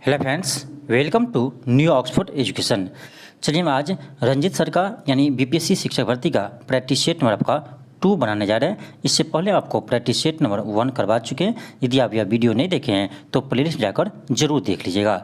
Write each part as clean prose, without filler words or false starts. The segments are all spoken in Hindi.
Hello friends, welcome to New Oxford Education. चलिए हम आज रंजित सर का यानी बीपीएससी शिक्षक भर्ती का प्रैक्टिस सेट नंबर आपका 2 बनाने जा रहे हैं। इससे पहले आपको प्रैक्टिस सेट नंबर 1 करवा चुके हैं। यदि आप यह वीडियो नहीं देखे हैं तो प्लेलिस्ट जाकर जरूर देख लीजिएगा।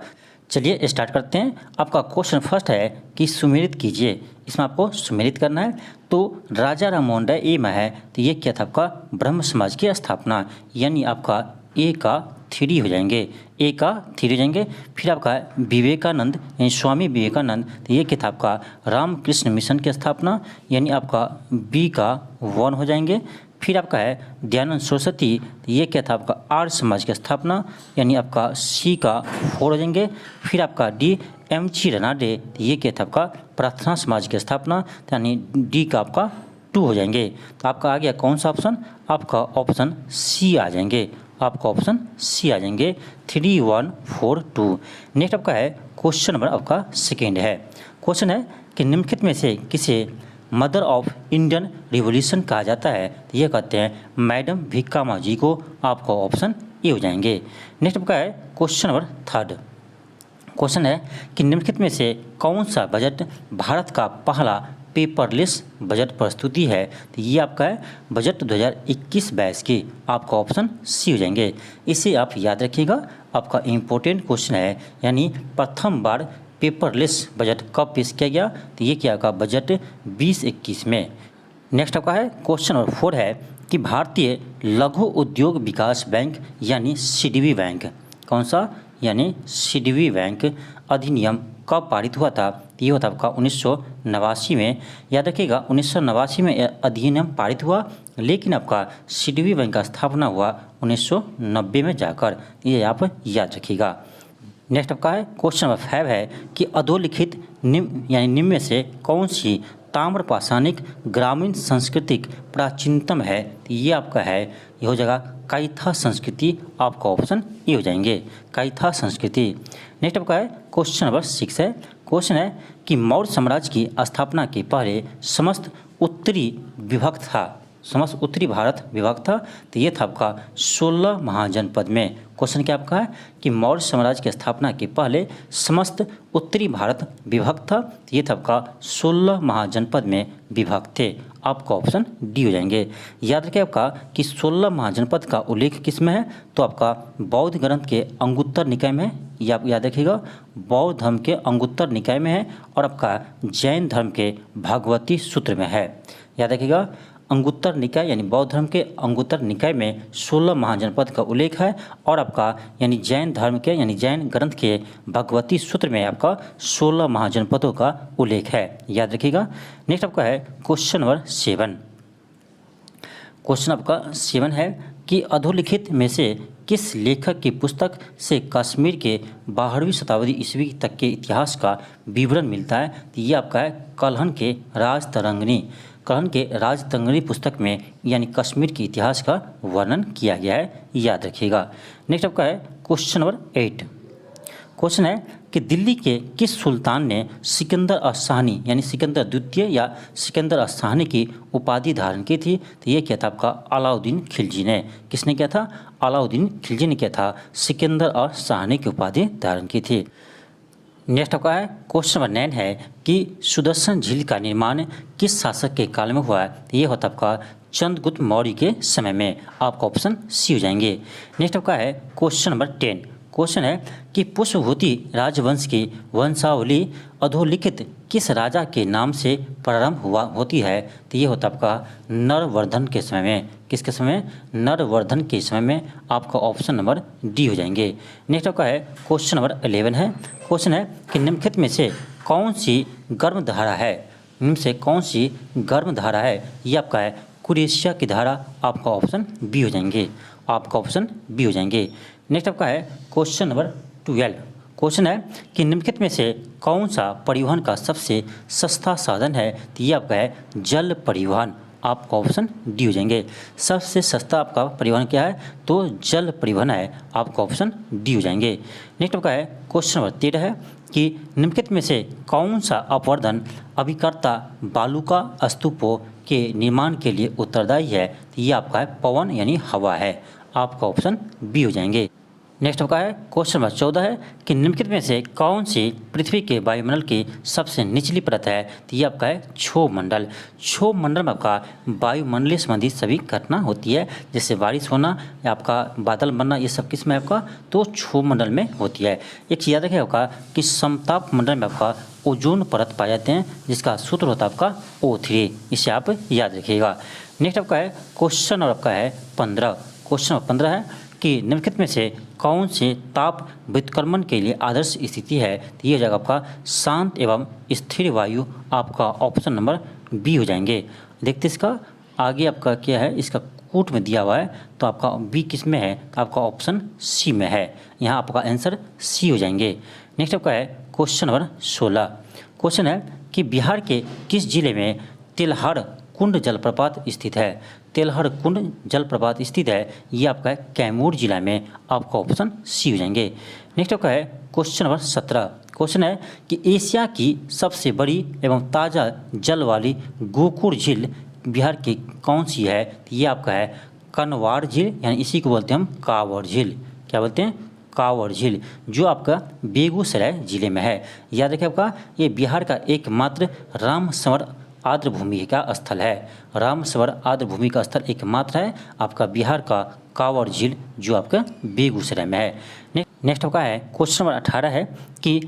चलिए स्टार्ट करते हैं। आपका क्वेश्चन फर्स्ट है कि सुमेलित कीजिए। इसमें आपको सुमेलित करना है। तो राजा राममोहन राय ए में है, तो ये क्या था आपका ब्रह्म समाज की स्थापना, यानी आपका ए का 3 हो जाएंगे, ए का 3 हो जाएंगे। फिर आपका विवेकानंद यानी स्वामी विवेकानंद, तो ये क्या था आपका रामकृष्ण मिशन की स्थापना, यानी आपका बी का 1 हो जाएंगे। फिर आपका है दयानंद सरस्वती, तो ये क्या था आपका आर्य समाज की स्थापना, यानी आपका सी का 4 हो जाएंगे। फिर आपका डी एम.जी. रनाडे, तो ये क्या था आपका प्रार्थना समाज की स्थापना, यानी डी का आपका 2 हो जाएंगे। तो आपका आ गया कौन सा ऑप्शन, आपका ऑप्शन सी आ जाएंगे, आपका ऑप्शन सी आ जाएंगे 3, 1, 4, 2। नेक्स्ट आपका है क्वेश्चन नंबर आपका सेकेंड है। क्वेश्चन है कि निम्नलिखित में से किसे मदर ऑफ इंडियन रिवॉल्यूशन कहा जाता है, तो ये कहते हैं मैडम भिक्कामा जी को, आपका ऑप्शन ए हो जाएंगे। नेक्स्ट आपका है क्वेश्चन नंबर थर्ड। क्वेश्चन है कि निम्नलिखित में से कौन सा बजट भारत का पहला पेपरलेस बजट प्रस्तुति है, तो ये आपका है बजट 2021-22 की, आपका ऑप्शन सी हो जाएंगे। इसे आप याद रखिएगा, आपका इम्पोर्टेंट क्वेश्चन है। यानी प्रथम बार पेपरलेस बजट कब पेश किया गया, तो ये क्या होगा बजट 2021 में। नेक्स्ट आपका है क्वेश्चन नंबर 4 है कि भारतीय लघु उद्योग विकास बैंक यानी सीडीबी बैंक, कौन सा, यानी सीडीबी बैंक अधिनियम कब पारित हुआ था, तो ये होता आपका 1989 में। याद रखिएगा 1989 में अधिनियम पारित हुआ, लेकिन आपका सीडीबी बैंक का स्थापना हुआ 1990 में जाकर, ये आप याद रखिएगा। नेक्स्ट आपका है क्वेश्चन नंबर 5 है कि अधोलिखित निम्न में से कौन सी ताम्रपाषाणिक ग्रामीण सांस्कृतिक प्राचीनतम है, तो ये आपका है, ये हो जाएगा काइथा संस्कृति, आपका ऑप्शन ए हो जाएंगे, काइथा संस्कृति। नेक्स्ट आपका है क्वेश्चन नंबर 6 है। क्वेश्चन है कि मौर्य साम्राज्य की स्थापना के पहले समस्त उत्तरी विभक्त था, समस्त उत्तरी भारत विभक्त था, तो ये था आपका 16 महाजनपद में। क्वेश्चन क्या आपका है कि मौर्य साम्राज्य की स्थापना के पहले समस्त उत्तरी भारत विभक्त था, तो ये था आपका 16 महाजनपद में विभक्त थे, आपका ऑप्शन डी हो जाएंगे। याद रखिए आपका कि 16 महाजनपद का उल्लेख किस में है, तो आपका बौद्ध ग्रंथ के अंगुत्तर निकाय में है, ये आप याद रखिएगा, बौद्ध धर्म के अंगुत्तर निकाय में है, और आपका जैन धर्म के भागवती सूत्र में है। याद रखिएगा अंगुत्तर निकाय यानी बौद्ध धर्म के अंगुत्तर निकाय में 16 महाजनपद का उल्लेख है, और आपका यानी जैन धर्म के यानी जैन ग्रंथ के भगवती सूत्र में आपका 16 महाजनपदों का उल्लेख है, याद रखिएगा। नेक्स्ट आपका है क्वेश्चन नंबर 7। क्वेश्चन आपका 7 है कि अधोलिखित में से किस लेखक की पुस्तक से कश्मीर के 12वीं शताब्दी ईस्वी तक के इतिहास का विवरण मिलता है, तो ये आपका है कल्हण के राजतरंगिणी, कल्हण के राजतरंगिणी पुस्तक में यानी कश्मीर के इतिहास का वर्णन किया गया है, याद रखिएगा। नेक्स्ट आपका है क्वेश्चन नंबर 8। क्वेश्चन है कि दिल्ली के किस सुल्तान ने सिकंदर असानी यानी सिकंदर द्वितीय या सिकंदर असानी की उपाधि धारण की थी, तो ये क्या था आपका अलाउद्दीन खिलजी ने। किसने किया था, अलाउद्दीन खिलजी ने किया था, सिकंदर और शाहनी की उपाधि धारण की थी। नेक्स्ट आपका है क्वेश्चन नंबर 9 है कि सुदर्शन झील का निर्माण किस शासक के काल में हुआ है, तो ये होता आपका चंद्रगुप्त मौर्य के समय में, आपका ऑप्शन सी हो जाएंगे। नेक्स्ट आपका है क्वेश्चन नंबर 10। क्वेश्चन है कि पुष्पभूति राजवंश की वंशावली अधोलिखित किस राजा के नाम से प्रारंभ होती है, तो ये होता आपका नरवर्धन के समय में। किसके समय, नरवर्धन के समय में, आपका ऑप्शन नंबर डी हो जाएंगे। नेक्स्ट आपका है क्वेश्चन नंबर 11 है। क्वेश्चन है कि निम्नलिखित में से कौन सी गर्म धारा है, निम्न से कौन सी गर्म धारा है, ये आपका है कुरेशिया की धारा, आपका ऑप्शन बी हो जाएंगे, आपका ऑप्शन बी हो जाएंगे। नेक्स्ट आपका है क्वेश्चन नंबर 12। क्वेश्चन है कि निम्नलिखित में से कौन सा परिवहन का सबसे सस्ता साधन है, तो ये आपका है जल परिवहन, आपका ऑप्शन डी हो जाएंगे। सबसे सस्ता आपका परिवहन क्या है, तो जल परिवहन है, आपका ऑप्शन डी हो जाएंगे। नेक्स्ट आपका है क्वेश्चन नंबर 13 है कि निम्नलिखित में से कौन सा अपवर्धन अभिकर्ता बालूका स्तूपों के निर्माण के लिए उत्तरदायी है, तो ये आपका है पवन यानी हवा है, आपका ऑप्शन बी हो जाएंगे। नेक्स्ट आपका है क्वेश्चन नंबर 14 है कि निम्नलिखित में से कौन सी पृथ्वी के वायुमंडल की सबसे निचली परत है। तो ये आपका है क्षोभमंडल। क्षोभमंडल में आपका वायुमंडलीय संबंधी सभी घटना होती है, जैसे बारिश होना या आपका बादल बनना, ये सब किस में आपका तो क्षोभमंडल में होती है। एक चीज़ याद रखिए आपका कि समताप मंडल में आपका ओजोन परत पाए जाते हैं, जिसका सूत्र होता है आपका O3, इसे आप याद रखिएगा। नेक्स्ट आपका है क्वेश्चन और आपका है 15। क्वेश्चन नंबर 15 है कि निम्नलिखित में से कौन से ताप व्युत्क्रमण के लिए आदर्श स्थिति है। तो ये हो जाएगा आपका शांत एवं स्थिर वायु, आपका ऑप्शन नंबर बी हो जाएंगे। देखते इसका आगे आपका क्या है, इसका कूट में दिया हुआ है, तो आपका बी किस में है, तो आपका ऑप्शन सी में है। यहाँ आपका आंसर सी हो जाएंगे। नेक्स्ट आपका है क्वेश्चन नंबर 16। क्वेश्चन है कि बिहार के किस जिले में तेलहर कुंड जलप्रपात स्थित है। तेलहर कुंड जलप्रपात स्थित है, ये आपका है कैमूर जिला में, आपका ऑप्शन सी हो जाएंगे। नेक्स्ट आपका है क्वेश्चन नंबर 17। क्वेश्चन है कि एशिया की सबसे बड़ी एवं ताज़ा जल वाली गोकुर झील बिहार की कौन सी है। तो ये आपका है कनवार झील, यानी इसी को बोलते हैं हम कांवर झील। क्या बोलते हैं, कांवर झील, जो आपका बेगूसराय जिले में है। याद रखिए आपका ये बिहार का एकमात्र रामसंवर आर्द्र भूमि का स्थल है। रामसंवर आर्द्र भूमि का स्थल एकमात्र है आपका बिहार का कांवर झील, जो आपका बेगूसराय में है। नेक्स्ट आपका है क्वेश्चन नंबर 18 है कि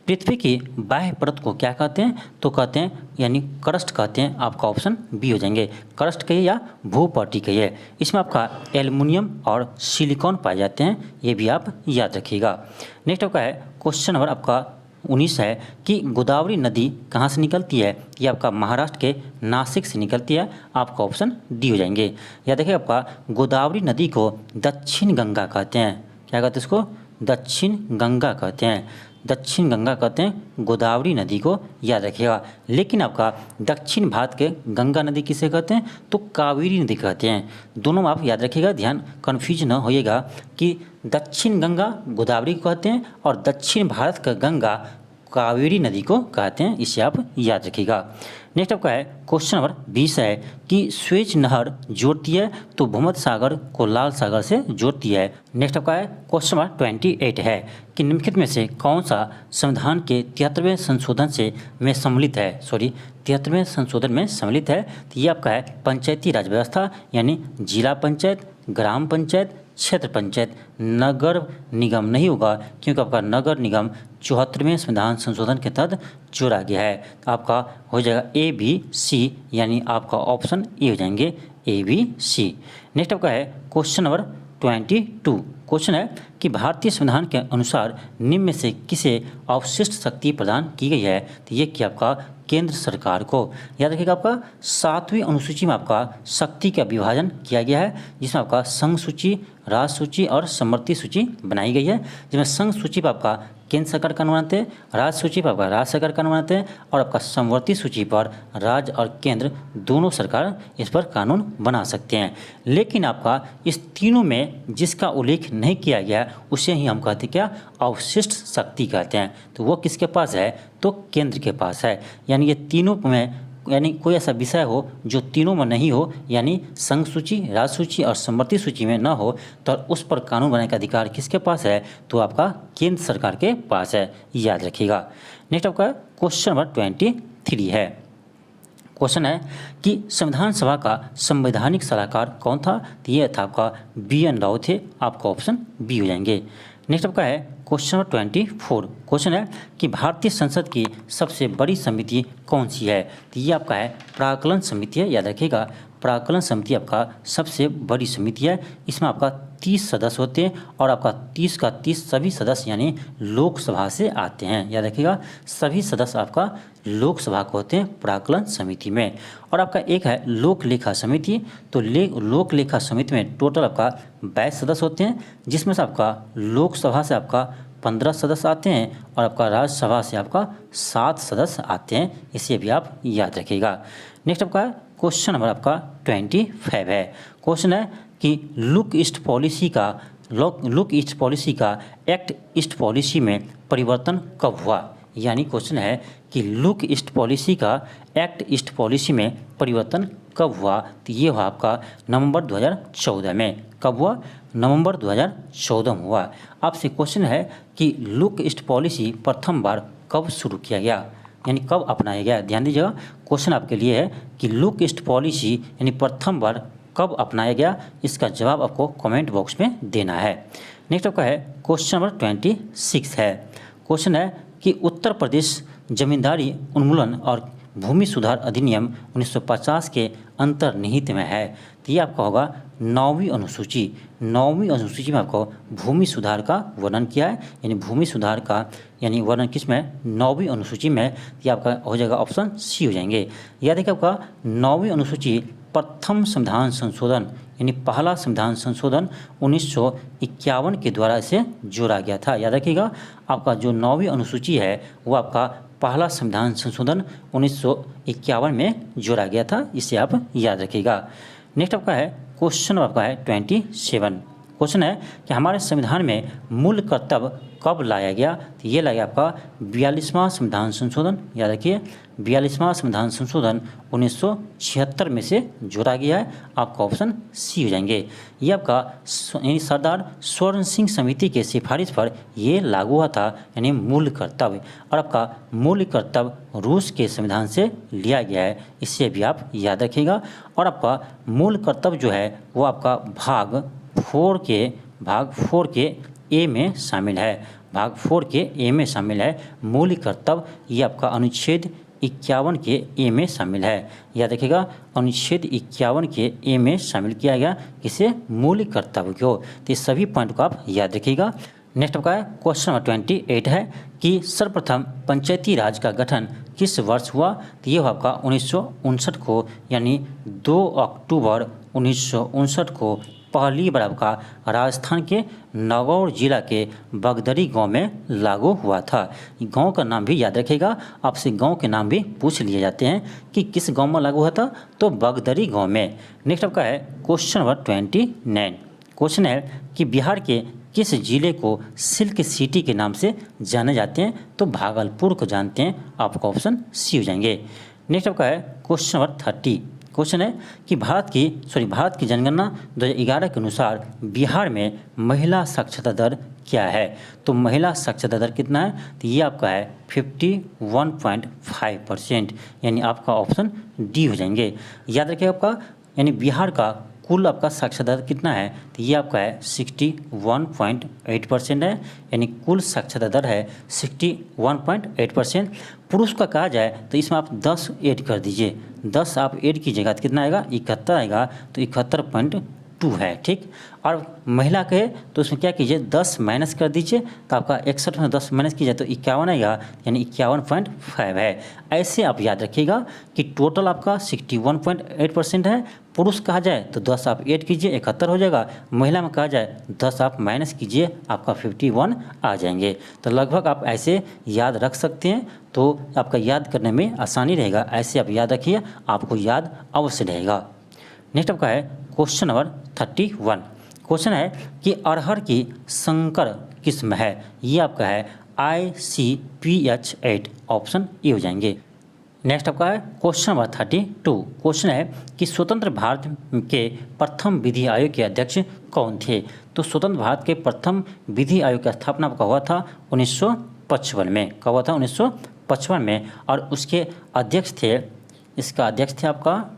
पृथ्वी की बाह्य परत को क्या कहते हैं। तो कहते हैं यानी क्रस्ट कहते हैं, आपका ऑप्शन बी हो जाएंगे। क्रस्ट कहिए या भूपट्टी कहिए। इसमें आपका एल्युमिनियम और सिलिकॉन पाए जाते हैं, ये भी आप याद रखिएगा। नेक्स्ट आपका है क्वेश्चन नंबर आपका 19 है कि गोदावरी नदी कहाँ से निकलती है। ये आपका महाराष्ट्र के नासिक से निकलती है, आपका ऑप्शन डी हो जाएंगे। या देखिए आपका गोदावरी नदी को दक्षिण गंगा कहते हैं। क्या कहते हैं इसको, दक्षिण गंगा कहते हैं। दक्षिण गंगा कहते हैं गोदावरी नदी को, याद रखिएगा। लेकिन आपका दक्षिण भारत के गंगा नदी किसे कहते हैं, तो कावेरी नदी कहते हैं। दोनों में आप याद रखिएगा, ध्यान कन्फ्यूज न होइएगा कि दक्षिण गंगा गोदावरी को कहते हैं और दक्षिण भारत का गंगा कावेरी नदी को कहते हैं, इसे आप याद रखिएगा। नेक्स्ट आपका है क्वेश्चन नंबर 20 है कि स्वेज नहर जोड़ती है तो भूमध्य सागर को लाल सागर से जोड़ती है। नेक्स्ट आपका है क्वेश्चन नंबर 28 है कि निम्नलिखित में से कौन सा संविधान के 73वें संशोधन में सम्मिलित है। 73वें संशोधन में सम्मिलित है। तो ये आपका है पंचायती राज व्यवस्था, यानी जिला पंचायत, ग्राम पंचायत, क्षेत्र पंचायत। नगर निगम नहीं होगा, क्योंकि आपका नगर निगम 74वें संविधान संशोधन के तहत जोड़ा गया है। आपका हो जाएगा ABC, यानी आपका ऑप्शन ए हो जाएंगे, ABC। नेक्स्ट आपका है क्वेश्चन नंबर 22। क्वेश्चन है कि भारतीय संविधान के अनुसार निम्न में से किसे अवशिष्ट शक्ति प्रदान की गई है। तो ये कि आपका केंद्र सरकार को। याद रखिएगा आपका 7वीं अनुसूची में आपका शक्ति का विभाजन किया गया है, जिसमें आपका संघ सूची, राज्य सूची और समवर्ती सूची बनाई गई है। जिसमें संघ सूची पर आपका केंद्र सरकार कानून बनाते हैं, राज्य सूची पर आपका राज्य सरकार कानून बनाते हैं और आपका समवर्ती सूची पर राज्य और केंद्र दोनों सरकार इस पर कानून बना सकते हैं। लेकिन आपका इस तीनों में जिसका उल्लेख नहीं किया गया उसे ही हम कहते हैं क्या, अवशिष्ट शक्ति कहते हैं। तो वो किसके पास है, तो केंद्र के पास है। यानी ये तीनों में यानी कोई ऐसा विषय हो जो तीनों में नहीं हो, यानी संघ सूची, राज्य सूची और समवर्ती सूची में ना हो, तो उस पर कानून बनाने का अधिकार किसके पास है, तो आपका केंद्र सरकार के पास है, याद रखिएगा। नेक्स्ट आपका क्वेश्चन नंबर 23 है। क्वेश्चन है कि संविधान सभा का संवैधानिक सलाहकार कौन था। तो ये था आपका BN राव थे, आपका ऑप्शन बी हो जाएंगे। नेक्स्ट आपका है क्वेश्चन नंबर 24। क्वेश्चन है कि भारतीय संसद की सबसे बड़ी समिति कौन सी है। तो ये आपका है प्राक्कलन समिति है, याद रखिएगा। प्राक्कलन समिति आपका सबसे बड़ी समिति है। इसमें आपका 30 सदस्य होते हैं और आपका 30 का 30 सभी सदस्य यानी लोकसभा से आते हैं, याद रखिएगा। सभी सदस्य आपका लोकसभा को होते हैं प्राक्कलन समिति में। और आपका एक है लोक लेखा समिति। तो लोक लेखा समिति में टोटल आपका 22 सदस्य होते हैं, जिसमें से आपका लोकसभा से आपका 15 सदस्य आते हैं और आपका राज्यसभा से आपका 7 सदस्य आते हैं, इसे भी आप याद रखिएगा। नेक्स्ट आपका क्वेश्चन नंबर आपका 25 है। क्वेश्चन है कि लुक ईस्ट पॉलिसी का एक्ट ईस्ट पॉलिसी में परिवर्तन कब हुआ। यानी क्वेश्चन है कि लुक ईस्ट पॉलिसी का एक्ट ईस्ट पॉलिसी में परिवर्तन कब हुआ? तो ये हुआ आपका नवंबर 2014 में। कब हुआ? नवंबर 2014 में हुआ। आपसे क्वेश्चन है कि लुक ईस्ट पॉलिसी प्रथम बार कब शुरू किया गया, यानी कब अपनाया गया? ध्यान दीजिएगा, क्वेश्चन आपके लिए है कि लुक ईस्ट पॉलिसी यानी प्रथम बार कब अपनाया गया। इसका जवाब आपको कमेंट बॉक्स में देना है। नेक्स्ट आपका है क्वेश्चन नंबर 26 है। क्वेश्चन है कि उत्तर प्रदेश जमींदारी उन्मूलन और भूमि सुधार अधिनियम 1950 के अंतर्निहित में है। तो ये आपका होगा 9वीं अनुसूची। 9वीं अनुसूची में आपको भूमि सुधार का वर्णन किया है, यानी भूमि सुधार का यानी वर्णन किस में? 9वीं अनुसूची में। ये आपका हो जाएगा ऑप्शन सी हो जाएंगे। याद है कि आपका 9वीं अनुसूची प्रथम संविधान संशोधन यानी पहला संविधान संशोधन 1951 के द्वारा इसे जोड़ा गया था। याद रखिएगा, आपका जो 9वीं अनुसूची है वो आपका पहला संविधान संशोधन 1951 में जोड़ा गया था। इसे आप याद रखिएगा। नेक्स्ट आपका है क्वेश्चन आपका है 27। क्वेश्चन है कि हमारे संविधान में मूल कर्तव्य कब लाया गया? तो ये लाया आपका 42वां संविधान संशोधन। याद रखिए, 42वां संविधान संशोधन 1976 में से जोड़ा गया है। आपका ऑप्शन सी हो जाएंगे। ये आपका यानी सरदार स्वर्ण सिंह समिति के सिफारिश पर ये लागू हुआ था, यानी मूल कर्तव्य। और आपका मूल कर्तव्य रूस के संविधान से लिया गया है, इससे भी आप याद रखिएगा। और आपका मूल कर्तव्य जो है वो आपका भाग 4 के ए में शामिल है। भाग 4 के ए में शामिल है मूल कर्तव्य। ये आपका अनुच्छेद 51 के ए में शामिल है। याद रखिएगा, अनुच्छेद 51 के ए में शामिल किया गया किसे? मूल कर्तव्य को। तो ये सभी पॉइंट को आप याद रखिएगा। नेक्स्ट आपका क्वेश्चन नंबर 28 है कि सर्वप्रथम पंचायती राज का गठन किस वर्ष हुआ? तो ये हुआ आपका 1959 को, यानी 2 अक्टूबर 1959 को पहली बार आपका राजस्थान के नागौर जिला के बगदरी गांव में लागू हुआ था। गांव का नाम भी याद रखिएगा, आपसे गांव के नाम भी पूछ लिए जाते हैं कि किस गांव में लागू हुआ था, तो बगदरी गांव में। नेक्स्ट आपका है क्वेश्चन नंबर 29। क्वेश्चन है कि बिहार के किस जिले को सिल्क सिटी के नाम से जाने जाते हैं? तो भागलपुर को जानते हैं। आपका ऑप्शन सी हो जाएंगे। नेक्स्ट आपका है क्वेश्चन नंबर 30। क्वेश्चन है कि भारत की जनगणना 2011 के अनुसार बिहार में महिला साक्षरता दर क्या है? तो महिला साक्षरता दर कितना है? तो ये आपका है 51.5%, यानी आपका ऑप्शन डी हो जाएंगे। याद रखिए, आपका यानी बिहार का कुल आपका साक्षरता दर कितना है? तो ये आपका है 61.8% है, यानी कुल साक्षरता दर है 61.8%। पुरुष का कहा जाए तो इसमें आप 10 ऐड कर दीजिए, 10 आप ऐड कीजिएगा तो कितना आएगा? 71 आएगा, तो 71.2 है। ठीक। और महिला कहे तो उसमें क्या कीजिए? 10 माइनस कर दीजिए, तो आपका 61 में 10 माइनस कीजिए तो 51 आएगा, यानी 51.5 है। ऐसे आप याद रखिएगा कि टोटल आपका 61.8% है। पुरुष कहा जाए तो 10 आप ऐड कीजिए, 71 हो जाएगा। महिला में कहा जाए 10 आप माइनस कीजिए, आपका 51 आ जाएंगे। तो लगभग आप ऐसे याद रख सकते हैं, तो आपका याद करने में आसानी रहेगा। ऐसे आप याद रखिए, आपको याद अवश्य रहेगा। नेक्स्ट आपका है क्वेश्चन नंबर 31। क्वेश्चन है कि अरहर की संकर किस्म है? ये आपका है ICPH8। ऑप्शन ए हो जाएंगे। नेक्स्ट आपका है क्वेश्चन नंबर 32। क्वेश्चन है कि स्वतंत्र भारत के प्रथम विधि आयोग के अध्यक्ष कौन थे? तो स्वतंत्र भारत के प्रथम विधि आयोग की स्थापना आपका हुआ था 1955 में। कब हुआ था? 1955 में। और उसके अध्यक्ष थे, इसका अध्यक्ष थे आपका,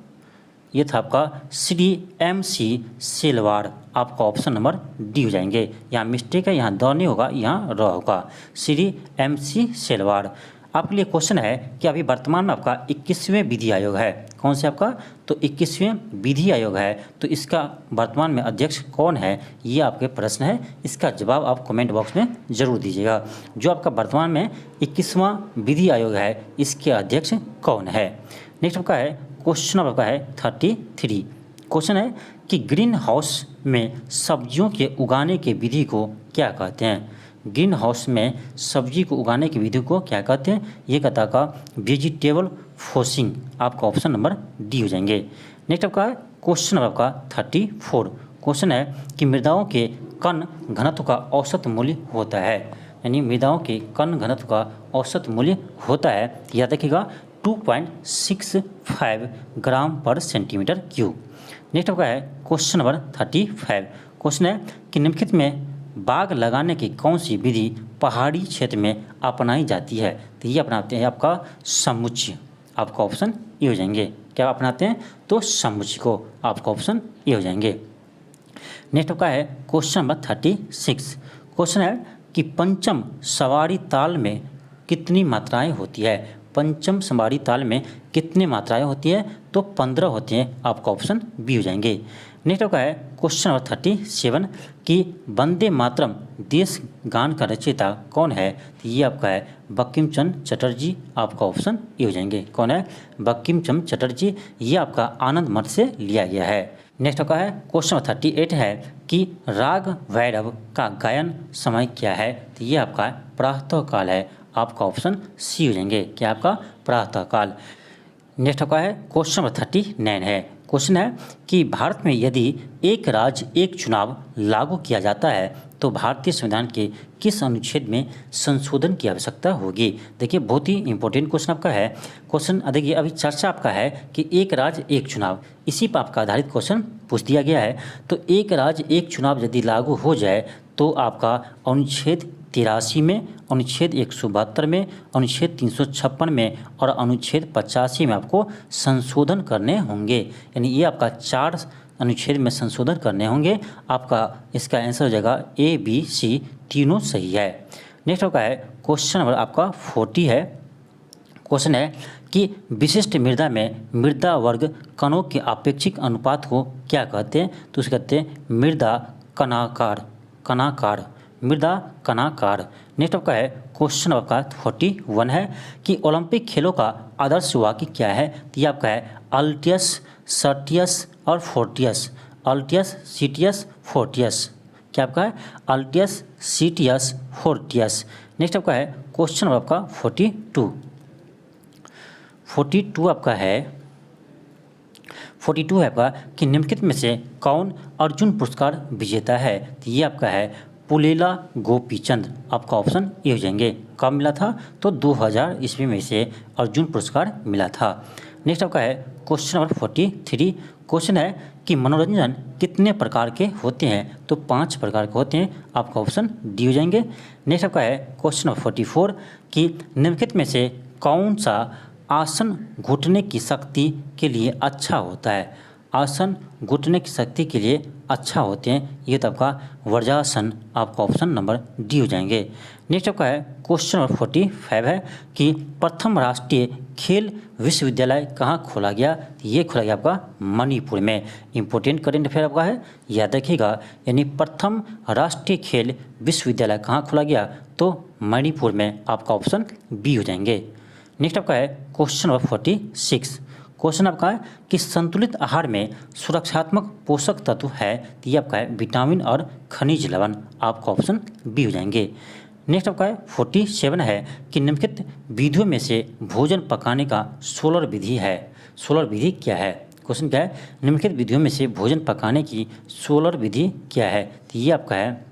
ये था आपका श्री MC सेलवार। आपका ऑप्शन नंबर डी हो जाएंगे। यहाँ मिस्टेक है, यहाँ द नहीं होगा, यहाँ र होगा। श्री MC सेलवार। आपके लिए क्वेश्चन है कि अभी वर्तमान में आपका 21वें विधि आयोग है। कौन से आपका? तो 21वें विधि आयोग है। तो इसका वर्तमान में अध्यक्ष कौन है, ये आपके प्रश्न है। इसका जवाब आप कमेंट बॉक्स में जरूर दीजिएगा। जो आपका वर्तमान में 21वां विधि आयोग है, इसके अध्यक्ष कौन है? नेक्स्ट आपका है क्वेश्चन आपका है 33। क्वेश्चन है कि ग्रीन हाउस में सब्जियों के उगाने के विधि को क्या कहते हैं? ग्रीन हाउस में सब्जी को उगाने की विधि को क्या कहते हैं? ये कहता का वेजिटेबल फोसिंग। आपका ऑप्शन नंबर डी हो जाएंगे। नेक्स्ट आपका क्वेश्चन नंबर आपका 34। क्वेश्चन है कि मृदाओं के कण घनत्व का औसत मूल्य होता है, यानी मृदाओं के कण घनत्व का औसत मूल्य होता है। याद रखिएगा 2.65 ग्राम पर सेंटीमीटर क्यूब। नेक्स्ट आपका है क्वेश्चन नंबर 35। क्वेश्चन है कि निम्नलिखित में बाग लगाने की कौन सी विधि पहाड़ी क्षेत्र में अपनाई जाती है। तो ये अपनाते हैं आपका समुच्चय, आपका ऑप्शन ये हो जाएंगे। क्या अपनाते हैं? तो समुच्चय को, आपका ऑप्शन ये हो जाएंगे। नेक्स्ट आपका है क्वेश्चन नंबर 36। क्वेश्चन है कि पंचम सवारी ताल में कितनी मात्राएं होती है। पंचम सवारी ताल में कितनी मात्राएं होती है? तो 15 होती हैं, आपका ऑप्शन बी हो जाएंगे। नेक्स्ट आपका है क्वेश्चन नंबर 37 कि वंदे मातरम देश गान का रचयिता कौन है। तो ये आपका है बंकिम चंद्र चटर्जी, आपका ऑप्शन ये हो जाएंगे। कौन है? बंकिम चंद्र चटर्जी। ये आपका आनंद मठ से लिया गया है। नेक्स्ट आपका है क्वेश्चन नंबर 38 है कि राग भैरव का गायन समय क्या है। तो ये आपका प्रातः काल है, आपका ऑप्शन सी हो जाएंगे। क्या आपका? प्रातः काल। नेक्स्ट आपका है क्वेश्चन नंबर 39 है। क्वेश्चन है कि भारत में यदि एक राज्य एक चुनाव लागू किया जाता है तो भारतीय संविधान के किस अनुच्छेद में संशोधन की आवश्यकता होगी। देखिए बहुत ही इंपॉर्टेंट क्वेश्चन आपका है। क्वेश्चन देखिए अभी चर्चा आपका है कि एक राज्य एक चुनाव, इसी पर आपका आधारित क्वेश्चन पूछ दिया गया है। तो एक राज्य एक चुनाव यदि लागू हो जाए तो आपका अनुच्छेद 83 में, अनुच्छेद 172 में, अनुच्छेद 356 में और अनुच्छेद 85 में आपको संशोधन करने होंगे। यानी ये आपका 4 अनुच्छेद में संशोधन करने होंगे। आपका इसका आंसर हो जाएगा ए, बी, सी, तीनों सही है। नेक्स्ट आपका है क्वेश्चन नंबर आपका 40 है। क्वेश्चन है कि विशिष्ट मृदा में मृदा वर्ग कणों के अपेक्षिक अनुपात को क्या कहते हैं। तो उसे कहते हैं मृदा कणाकार, कणाकार, मृदा कणाकार। नेक्स्ट आपका है क्वेश्चन आपका 41 है कि ओलंपिक खेलों का आदर्श वाक्य क्या है। तो ये आपका है अल्टियस, सर्टियस और फोर्टियस, अल्टियस, सीटियस, फोर्टियस। क्या आपका है? Altius, सीटियस, Fortius. नेक्स्ट आपका है क्वेश्चन आपका 42 आपका है 42 है आपका कि निम्नलिखित में से कौन अर्जुन पुरस्कार विजेता है। तो ये आपका है पुलेला गोपीचंद, आपका ऑप्शन ये हो जाएंगे। कब मिला था? तो 2000 ईस्वी में से अर्जुन पुरस्कार मिला था। नेक्स्ट आपका है क्वेश्चन नंबर 43। क्वेश्चन है कि मनोरंजन कितने प्रकार के होते हैं। तो 5 प्रकार के होते हैं, आपका ऑप्शन डी हो जाएंगे। नेक्स्ट आपका है क्वेश्चन नंबर 44 कि निम्नलिखित में से कौन सा आसन घुटने की शक्ति के लिए अच्छा होता है। आसन घुटने की शक्ति के लिए अच्छा होते हैं, ये तो आपका वज्रासन, आपका ऑप्शन नंबर डी हो जाएंगे। नेक्स्ट आपका है क्वेश्चन नंबर 45 है कि प्रथम राष्ट्रीय खेल विश्वविद्यालय कहाँ खोला गया। ये खोला गया आपका मणिपुर में। इंपॉर्टेंट करेंट अफेयर आपका है, याद रखिएगा। यानी प्रथम राष्ट्रीय खेल विश्वविद्यालय कहाँ खोला गया। तो मणिपुर में, आपका ऑप्शन बी हो जाएंगे। नेक्स्ट आपका है क्वेश्चन नंबर 46। क्वेश्चन आपका है कि संतुलित आहार में सुरक्षात्मक पोषक तत्व है। तो ये आपका है विटामिन और खनिज लवण, आपका ऑप्शन बी हो जाएंगे। नेक्स्ट आपका है 47 है कि निम्नलिखित विधियों में से भोजन पकाने का सोलर विधि है। सोलर विधि क्या है? क्वेश्चन क्या है? निम्नलिखित विधियों में से भोजन पकाने की सोलर विधि क्या है। तो ये आपका है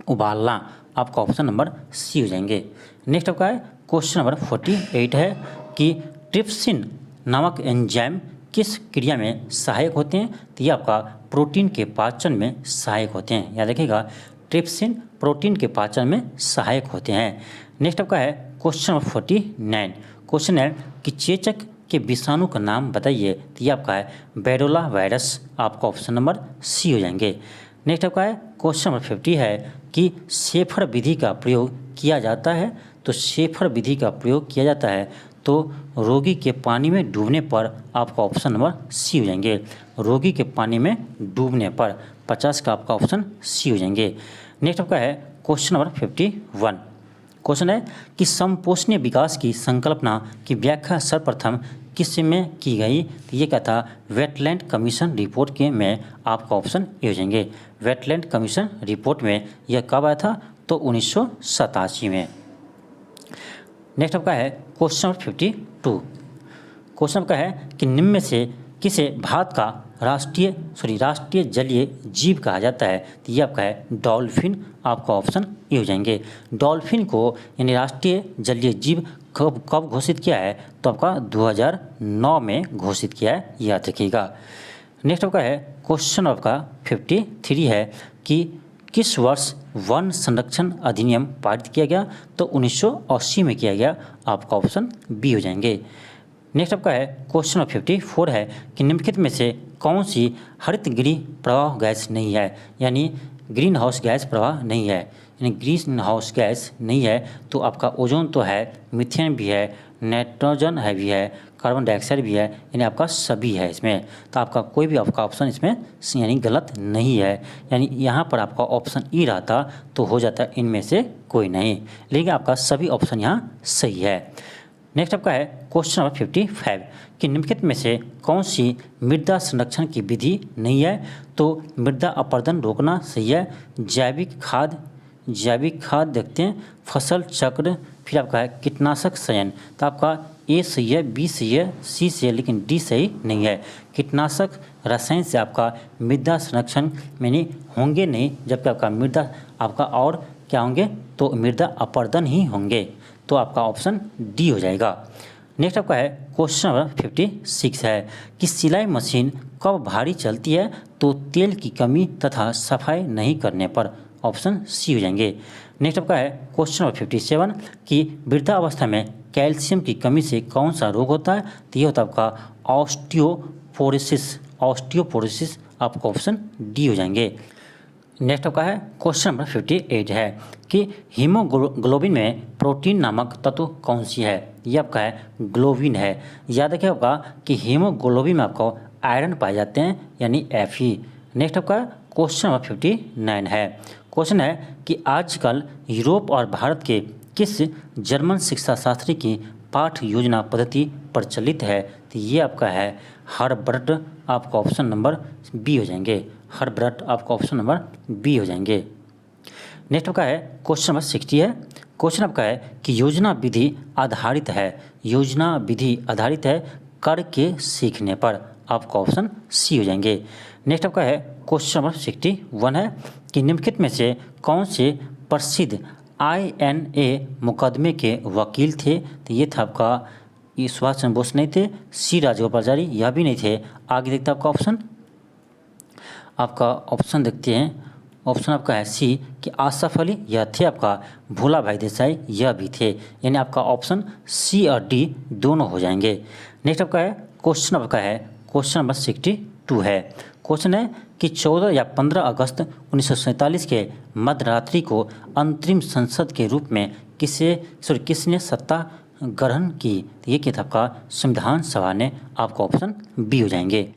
उबालना, आपका ऑप्शन नंबर सी हो जाएंगे। नेक्स्ट आपका है क्वेश्चन नंबर 48 है कि ट्रिप्सिन नामक एंजाइम किस क्रिया में सहायक होते हैं। तो ये आपका प्रोटीन के पाचन में सहायक होते हैं, याद रखिएगा। ट्रिप्सिन प्रोटीन के पाचन में सहायक होते हैं। नेक्स्ट आपका है क्वेश्चन नंबर 49। क्वेश्चन है कि चेचक के विषाणु का नाम बताइए। तो ये आपका है बैरोला वायरस, आपका ऑप्शन नंबर सी हो जाएंगे। नेक्स्ट आपका है क्वेश्चन नंबर 50 है कि शेफर विधि का प्रयोग किया जाता है। तो शेफर विधि का प्रयोग किया जाता है तो रोगी के पानी में डूबने पर, आपका ऑप्शन नंबर सी हो जाएंगे। रोगी के पानी में डूबने पर 50 का आपका ऑप्शन सी हो जाएंगे। नेक्स्ट आपका है क्वेश्चन नंबर 51। क्वेश्चन है कि समपोषणीय विकास की संकल्पना की व्याख्या सर्वप्रथम किस में की गई। तो ये क्या था? वेटलैंड कमीशन रिपोर्ट के में, आपका ऑप्शन ये हो जाएंगे। वेटलैंड कमीशन रिपोर्ट में यह कब आया था? तो 1987 में। नेक्स्ट आपका है क्वेश्चन नंबर 52। क्वेश्चन आपका है कि निम्न में से किसे भारत का राष्ट्रीय जलीय जीव कहा जाता है, तो ये आपका है डॉल्फिन, आपका ऑप्शन ए हो जाएंगे। डॉल्फिन को यानी राष्ट्रीय जलीय जीव कब घोषित किया है, तो आपका 2009 में घोषित किया है, याद रखिएगा। नेक्स्ट आपका है क्वेश्चन आपका 53 है कि किस वर्ष वन संरक्षण अधिनियम पारित किया गया, तो 1980 में किया गया, आपका ऑप्शन बी हो जाएंगे। नेक्स्ट आपका है क्वेश्चन 54 है कि निम्नलिखित में से कौन सी हरित गृह प्रवाह गैस नहीं है, यानी ग्रीन हाउस गैस प्रवाह नहीं है, यानी ग्रीन हाउस गैस नहीं है, तो आपका ओजोन तो है, मीथेन भी है, नाइट्रोजन है भी है, कार्बन डाइऑक्साइड भी है, यानी आपका सभी है इसमें, तो आपका कोई भी आपका ऑप्शन इसमें यानी गलत नहीं है। यानी यहाँ पर आपका ऑप्शन ई रहता तो हो जाता इनमें से कोई नहीं, लेकिन आपका सभी ऑप्शन यहाँ सही है। नेक्स्ट आपका है क्वेश्चन नंबर 55 कि निम्नलिखित में से कौन सी मृदा संरक्षण की विधि नहीं है, तो मृदा अपरदन रोकना सही है, जैविक खाद देखते हैं, फसल चक्र, फिर आपका है कीटनाशक चयन, तो आपका ए सही है, बी सही है, सी सही है, लेकिन डी सही नहीं है। कीटनाशक रसायन से आपका मृदा संरक्षण में होंगे नहीं, जबकि आपका मृदा आपका और क्या होंगे, तो मृदा अपरदन ही होंगे, तो आपका ऑप्शन डी हो जाएगा। नेक्स्ट आपका है क्वेश्चन नंबर 56 है कि सिलाई मशीन कब भारी चलती है, तो तेल की कमी तथा सफाई नहीं करने पर, ऑप्शन सी हो जाएंगे। नेक्स्ट आपका है क्वेश्चन नंबर 57 कि वृद्धावस्था में कैल्शियम की कमी से कौन सा रोग होता है, तो ये होता है आपका ऑस्टियोपोरोसिस, आपका ऑप्शन डी हो जाएंगे। नेक्स्ट आपका है क्वेश्चन नंबर 58 है कि हीमोग्लोबिन में प्रोटीन नामक तत्व कौन सी है, ये आपका है ग्लोबिन है। याद रखिए होगा कि हीमोग्लोबिन में आपको आयरन पाए जाते हैं, यानी Fe। नेक्स्ट आपका क्वेश्चन नंबर 59 है। क्वेश्चन है कि आजकल यूरोप और भारत के किस जर्मन शिक्षा शास्त्री की पाठ योजना पद्धति प्रचलित है, तो ये आपका है हर्बर्ट, आपका ऑप्शन नंबर बी हो जाएंगे। हर्बर्ट आपका ऑप्शन नंबर बी हो जाएंगे। नेक्स्ट आपका है क्वेश्चन नंबर 60 है। क्वेश्चन आपका है कि योजना विधि आधारित है कर के सीखने पर, आपका ऑप्शन सी हो जाएंगे। नेक्स्ट आपका है क्वेश्चन नंबर 61 है कि निम्नलिखित में से कौन से प्रसिद्ध INA मुकदमे के वकील थे, तो ये था आपका सुभाष चंद्र बोस नहीं थे, सी राजगोपालाचारी यह भी नहीं थे। आगे देखते हैं आपका ऑप्शन देखते हैं, ऑप्शन आपका है सी कि आसफ अली यह थे, आपका भोला भाई देसाई यह भी थे, यानी आपका ऑप्शन सी और डी दोनों हो जाएंगे। नेक्स्ट आपका है क्वेश्चन नंबर 62 है। क्वेश्चन है कि 14 या 15 अगस्त 1947 के मध्यरात्रि को अंतरिम संसद के रूप में किसने सत्ता ग्रहण की, तो ये क्या था आपका संविधान सभा ने, आपका ऑप्शन बी हो जाएंगे।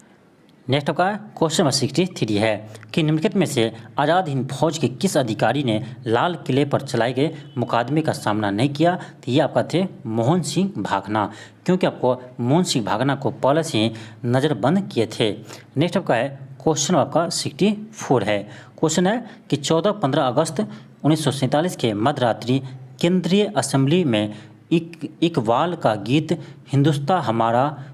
नेक्स्ट आपका क्वेश्चन नंबर 63 है कि निम्नलिखित में से आज़ाद हिंद फौज के किस अधिकारी ने लाल किले पर चलाए गए मुकदमे का सामना नहीं किया, तो ये आपका थे मोहन सिंह भागना, क्योंकि आपको मोहन सिंह भागना को पहले से नज़रबंद किए थे। नेक्स्ट आपका है क्वेश्चन आपका 64 है। क्वेश्चन है कि 14-15 अगस्त 1947 के मध्यरात्रि केंद्रीय असेंबली में इकबाल का गीत हिंदुस्तान हमारा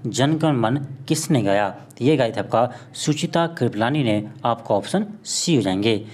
जनगण मन किसने गाया, तो ये गाया था आपका सुचिता कृपलानी ने, आपका ऑप्शन सी हो जाएंगे।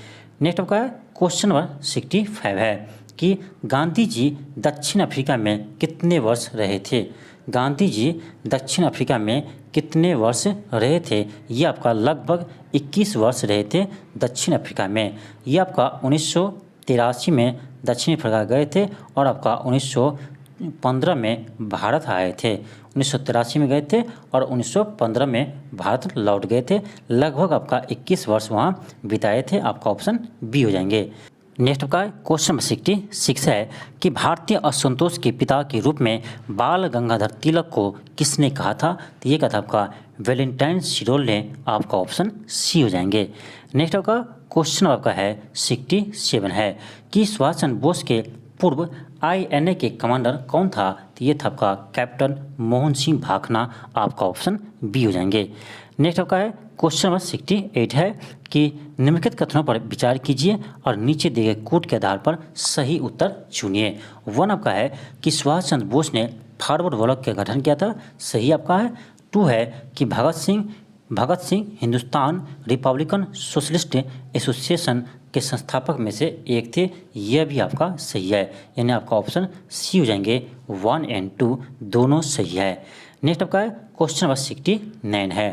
नेक्स्ट आपका क्वेश्चन नंबर 65 है कि गांधी जी दक्षिण अफ्रीका में कितने वर्ष रहे थे, गांधी जी दक्षिण अफ्रीका में कितने वर्ष रहे थे, ये आपका लगभग 21 वर्ष रहे थे दक्षिण अफ्रीका में। ये आपका 1983 में दक्षिण अफ्रीका गए थे और आपका 1915 में भारत आए थे। 1983 में गए थे और 1915 में भारत लौट गए थे, लगभग आपका 21 वर्ष वहाँ बिताए थे, आपका ऑप्शन बी हो जाएंगे। नेक्स्ट का क्वेश्चन नंबर 66 है कि भारतीय असंतोष के पिता के रूप में बाल गंगाधर तिलक को किसने कहा था, तो ये कहा था आपका वैलेंटाइन शिरोल ने, आपका ऑप्शन सी हो जाएंगे। नेक्स्ट आपका क्वेश्चन आपका है 67 है कि सुभाष चंद्र बोस के पूर्व INA के कमांडर कौन था, तो ये था आपका कैप्टन मोहन सिंह भागना, आपका ऑप्शन बी हो जाएंगे। नेक्स्ट आपका है क्वेश्चन नंबर 68 है कि निम्नलिखित कथनों पर विचार कीजिए और नीचे दिए गए कोड के आधार पर सही उत्तर चुनिए। 1 आपका है कि सुभाष चंद्र बोस ने फॉरवर्ड ब्लॉक का गठन किया था, सही आपका है। 2 है कि Bhagat Singh Hindustan republican socialist association के संस्थापक में से एक थे। यह भी आपका सही है, यानी आपका ऑप्शन सी हो जाएंगे। 1 एंड 2 दोनों सही है। नेक्स्ट आपका क्वेश्चन नंबर 69 है।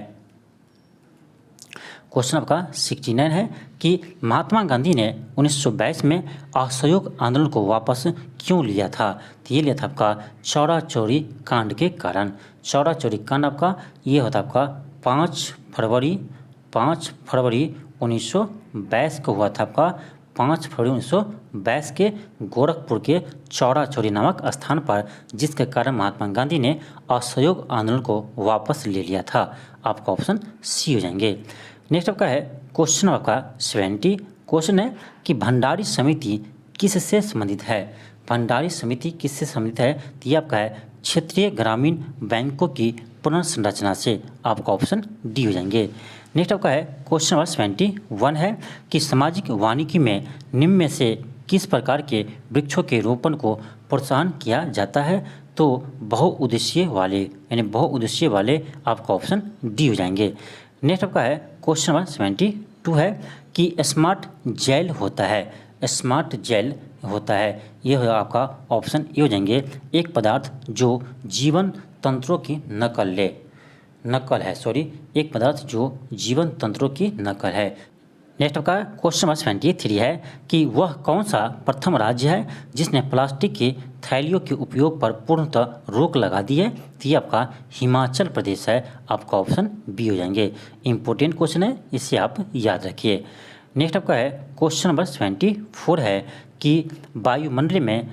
क्वेश्चन आपका 69 है कि महात्मा गांधी ने 1922 में असहयोग आंदोलन को वापस क्यों लिया था? तो ये लिया था आपका चौरा चौरी कांड के कारण। चौरा चौरी कांड आपका ये होता आपका 5 फरवरी 1922 को हुआ था। आपका 5 फरवरी 1922 के गोरखपुर के चौरा चौरी नामक स्थान पर, जिसके कारण महात्मा गांधी ने असहयोग आंदोलन को वापस ले लिया था। आपका ऑप्शन सी हो जाएंगे। नेक्स्ट आपका है क्वेश्चन आपका 70। क्वेश्चन है कि भंडारी समिति किससे संबंधित है? भंडारी समिति किससे संबंधित है? तो ये आपका है क्षेत्रीय ग्रामीण बैंकों की पुनर्संरचना से। आपका ऑप्शन डी हो जाएंगे। नेक्स्ट आपका है क्वेश्चन नंबर 71 है कि सामाजिक वानिकी में निम्न में से किस प्रकार के वृक्षों के रोपण को प्रोत्साहन किया जाता है? तो बहुउद्देशीय वाले, यानी बहुउद्देशीय वाले। आपका ऑप्शन डी हो जाएंगे। नेक्स्ट आपका है क्वेश्चन नंबर 72 है कि स्मार्ट जेल होता है। स्मार्ट जेल होता है, ये हो आपका ऑप्शन ए हो जाएंगे। एक पदार्थ जो जीवन तंत्रों की एक पदार्थ जो जीवन तंत्रों की नकल है। नेक्स्ट आपका क्वेश्चन नंबर 73 है कि वह कौन सा प्रथम राज्य है जिसने प्लास्टिक की थैलियों के उपयोग पर पूर्णतः रोक लगा दी है? तो ये आपका हिमाचल प्रदेश है। आपका ऑप्शन बी हो जाएंगे। इंपॉर्टेंट क्वेश्चन है, इसे आप याद रखिए। नेक्स्ट आपका है क्वेश्चन नंबर 74 है कि वायुमंडल में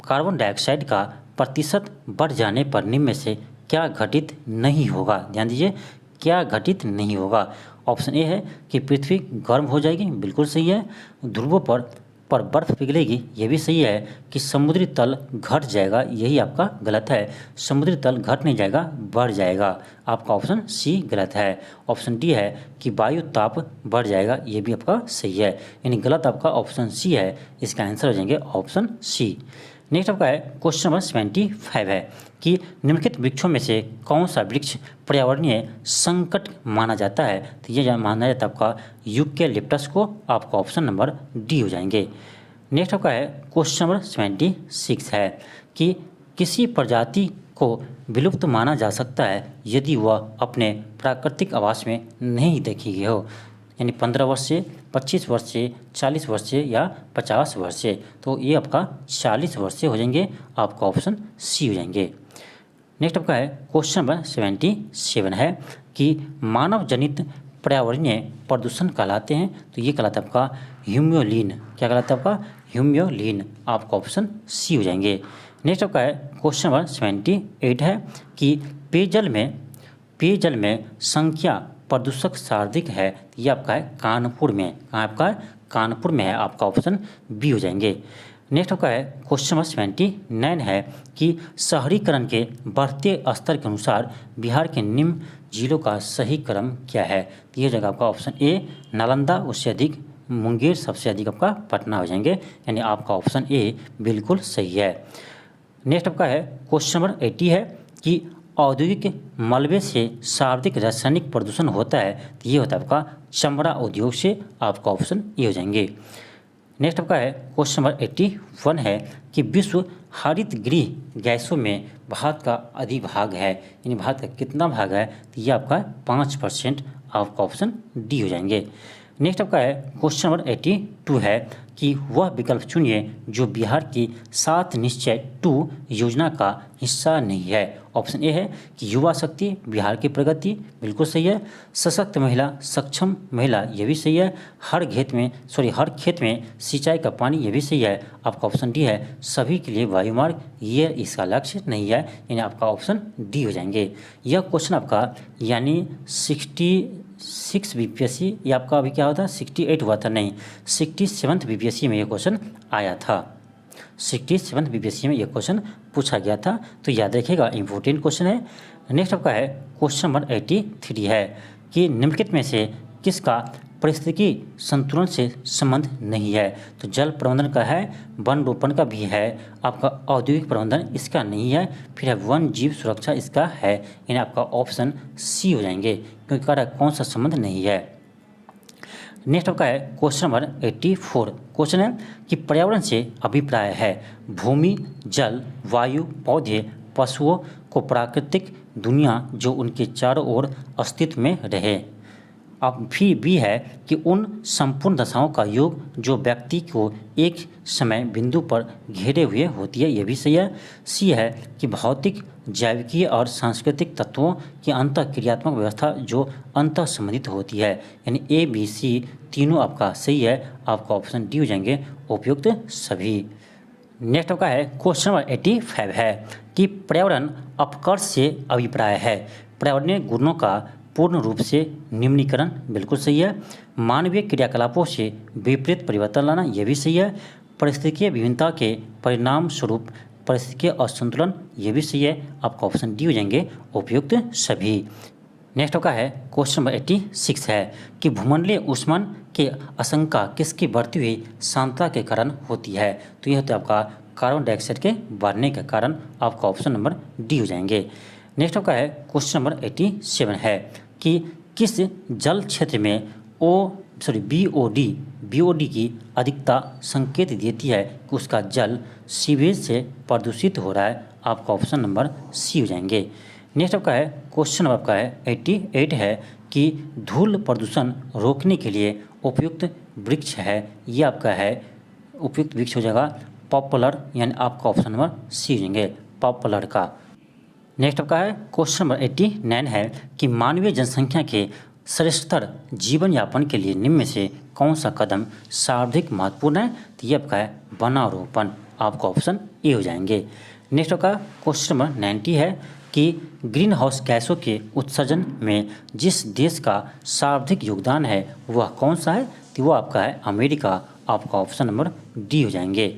कार्बन डाइऑक्साइड का प्रतिशत बढ़ जाने पर निम्न में से क्या घटित नहीं होगा? ध्यान दीजिए, क्या घटित नहीं होगा? ऑप्शन ए है कि पृथ्वी गर्म हो जाएगी, बिल्कुल सही है। ध्रुवों पर बर्फ पिघलेगी, यह भी सही है। कि समुद्री तल घट जाएगा, यही आपका गलत है। समुद्री तल घट नहीं जाएगा, बढ़ जाएगा। आपका ऑप्शन सी गलत है। ऑप्शन डी है कि वायु ताप बढ़ जाएगा, ये भी आपका सही है। यानी गलत आपका ऑप्शन सी है। इसका आंसर हो जाएंगे ऑप्शन सी। नेक्स्ट आपका है क्वेश्चन नंबर 75 है कि निम्नलिखित वृक्षों में से कौन सा वृक्ष पर्यावरणीय संकट माना जाता है? तो ये माना जाता है आपका यूकेलिप्टस को। आपका ऑप्शन नंबर डी हो जाएंगे। नेक्स्ट आपका है क्वेश्चन नंबर 76 है कि किसी प्रजाति को विलुप्त माना जा सकता है यदि वह अपने प्राकृतिक आवास में नहीं देखी गई हो, यानी 15 वर्ष से, 25 वर्ष से, 40 वर्ष से या 50 वर्ष से। तो ये आपका 40 वर्ष से हो जाएंगे। आपका ऑप्शन सी हो जाएंगे। नेक्स्ट आपका है क्वेश्चन नंबर 77 है कि मानव जनित पर्यावरणीय प्रदूषण कहलाते हैं। तो ये कहलाता है आपका ह्यूम्योलिन। क्या कहलाता है आपका? ह्यूम्योलिन। आपका ऑप्शन सी हो जाएंगे। नेक्स्ट आपका है क्वेश्चन नंबर 78 है कि पेयजल में संख्या प्रदूषक सर्वाधिक है। ये आपका है कानपुर में। कहाँ आपका? कानपुर में है। आपका ऑप्शन बी हो जाएंगे। नेक्स्ट आपका है क्वेश्चन नंबर 79 है कि शहरीकरण के बढ़ते स्तर के अनुसार बिहार के निम्न जिलों का सही क्रम क्या है? तो ये जगह आपका ऑप्शन ए नालंदा, उससे अधिक मुंगेर, सबसे अधिक आपका पटना हो जाएंगे। यानी आपका ऑप्शन ए बिल्कुल सही है। नेक्स्ट आपका है क्वेश्चन नंबर 80 है कि औद्योगिक मलबे से सर्वाधिक रासायनिक प्रदूषण होता है। तो ये होता है आपका चमड़ा उद्योग से। आपका ऑप्शन ए हो जाएंगे। नेक्स्ट आपका है क्वेश्चन नंबर 81 है कि विश्व हरित गृह गैसों में भारत का अधिभाग है, यानी भारत का कितना भाग है? तो ये आपका 5%। आपका ऑप्शन डी हो जाएंगे। नेक्स्ट आपका है क्वेश्चन नंबर 82 है कि वह विकल्प चुनिए जो बिहार की 7 निश्चय 2 योजना का हिस्सा नहीं है। ऑप्शन ए है कि युवा शक्ति, बिहार की प्रगति, बिल्कुल सही है। सशक्त महिला, सक्षम महिला, यह भी सही है। हर खेत में सिंचाई का पानी, यह भी सही है। आपका ऑप्शन डी है सभी के लिए वायुमार्ग, ये इसका लक्ष्य नहीं है। यानी आपका ऑप्शन डी हो जाएंगे। यह क्वेश्चन आपका यानी 66 बीपीएससी, ये आपका अभी क्या होता है 68 हुआ था, नहीं 67 बीपीएससी में ये क्वेश्चन आया था। 67 बीपीएससी में ये क्वेश्चन पूछा गया था, तो याद रखिएगा, इंपॉर्टेंट क्वेश्चन है। नेक्स्ट आपका है क्वेश्चन नंबर 83 है कि निम्नलिखित में से किसका पारिस्थितिकी संतुलन से संबंध नहीं है। तो जल प्रबंधन का है, वन रोपण का भी है, आपका औद्योगिक प्रबंधन इसका नहीं है, फिर है वन जीव सुरक्षा इसका है, यानी आपका ऑप्शन सी हो जाएंगे, क्योंकि कह रहा है कौन सा संबंध नहीं है। नेक्स्ट आपका है क्वेश्चन नंबर 84। क्वेश्चन है कि पर्यावरण से अभिप्राय है भूमि, जल, वायु, पौधे, पशुओं को प्राकृतिक दुनिया जो उनके चारों ओर अस्तित्व में रहे। अब फिर भी है कि उन संपूर्ण दशाओं का योग जो व्यक्ति को एक समय बिंदु पर घेरे हुए होती है, यह भी सही है। सी है कि भौतिक, जैविकीय और सांस्कृतिक तत्वों की अंतःक्रियात्मक व्यवस्था जो अंतः संबंधित होती है, यानी ए बी सी तीनों आपका सही है, आपका ऑप्शन डी हो जाएंगे उपयुक्त सभी। नेक्स्ट आपका है क्वेश्चन नंबर 85 है कि पर्यावरण अपकर्ष से अभिप्राय है पर्यावरणीय गुणों का पूर्ण रूप से निम्नीकरण, बिल्कुल सही है। मानवीय क्रियाकलापों से विपरीत परिवर्तन लाना, यह भी सही है। पारिस्थितिकीय विभिन्नता के परिणाम स्वरूप पारिस्थितिकीय असंतुलन, यह भी सही है, आपका ऑप्शन डी हो जाएंगे उपयुक्त सभी। नेक्स्ट आपका है क्वेश्चन नंबर 86 है कि भूमंडलीय ऊष्मन की आशंका किसकी बढ़ती हुई सांद्रता के कारण होती है। तो यह तो आपका कार्बन डाइऑक्साइड के बढ़ने के कारण, आपका ऑप्शन नंबर डी हो जाएंगे। नेक्स्ट आपका है क्वेश्चन नंबर 87 है कि किस जल क्षेत्र में बीओडी की अधिकता संकेत देती है कि उसका जल सीवेज से प्रदूषित हो रहा है, आपका ऑप्शन नंबर सी हो जाएंगे। नेक्स्ट आपका है क्वेश्चन नंबर आपका है 88 है कि धूल प्रदूषण रोकने के लिए उपयुक्त वृक्ष है, ये आपका है उपयुक्त वृक्ष हो जाएगा पॉपुलर, यानी आपका ऑप्शन नंबर सी हो जाएंगे पॉपुलर का। नेक्स्ट आपका है क्वेश्चन नंबर 89 है कि मानवीय जनसंख्या के श्रेष्ठतर जीवन यापन के लिए निम्न में से कौन सा कदम सर्वाधिक महत्वपूर्ण है। तो ये आपका है वनारोपण, आपका ऑप्शन ए हो जाएंगे। नेक्स्ट आपका क्वेश्चन नंबर 90 है कि ग्रीन हाउस गैसों के उत्सर्जन में जिस देश का सर्वाधिक योगदान है वह कौन सा है। तो वो आपका है अमेरिका, आपका ऑप्शन नंबर डी हो जाएंगे।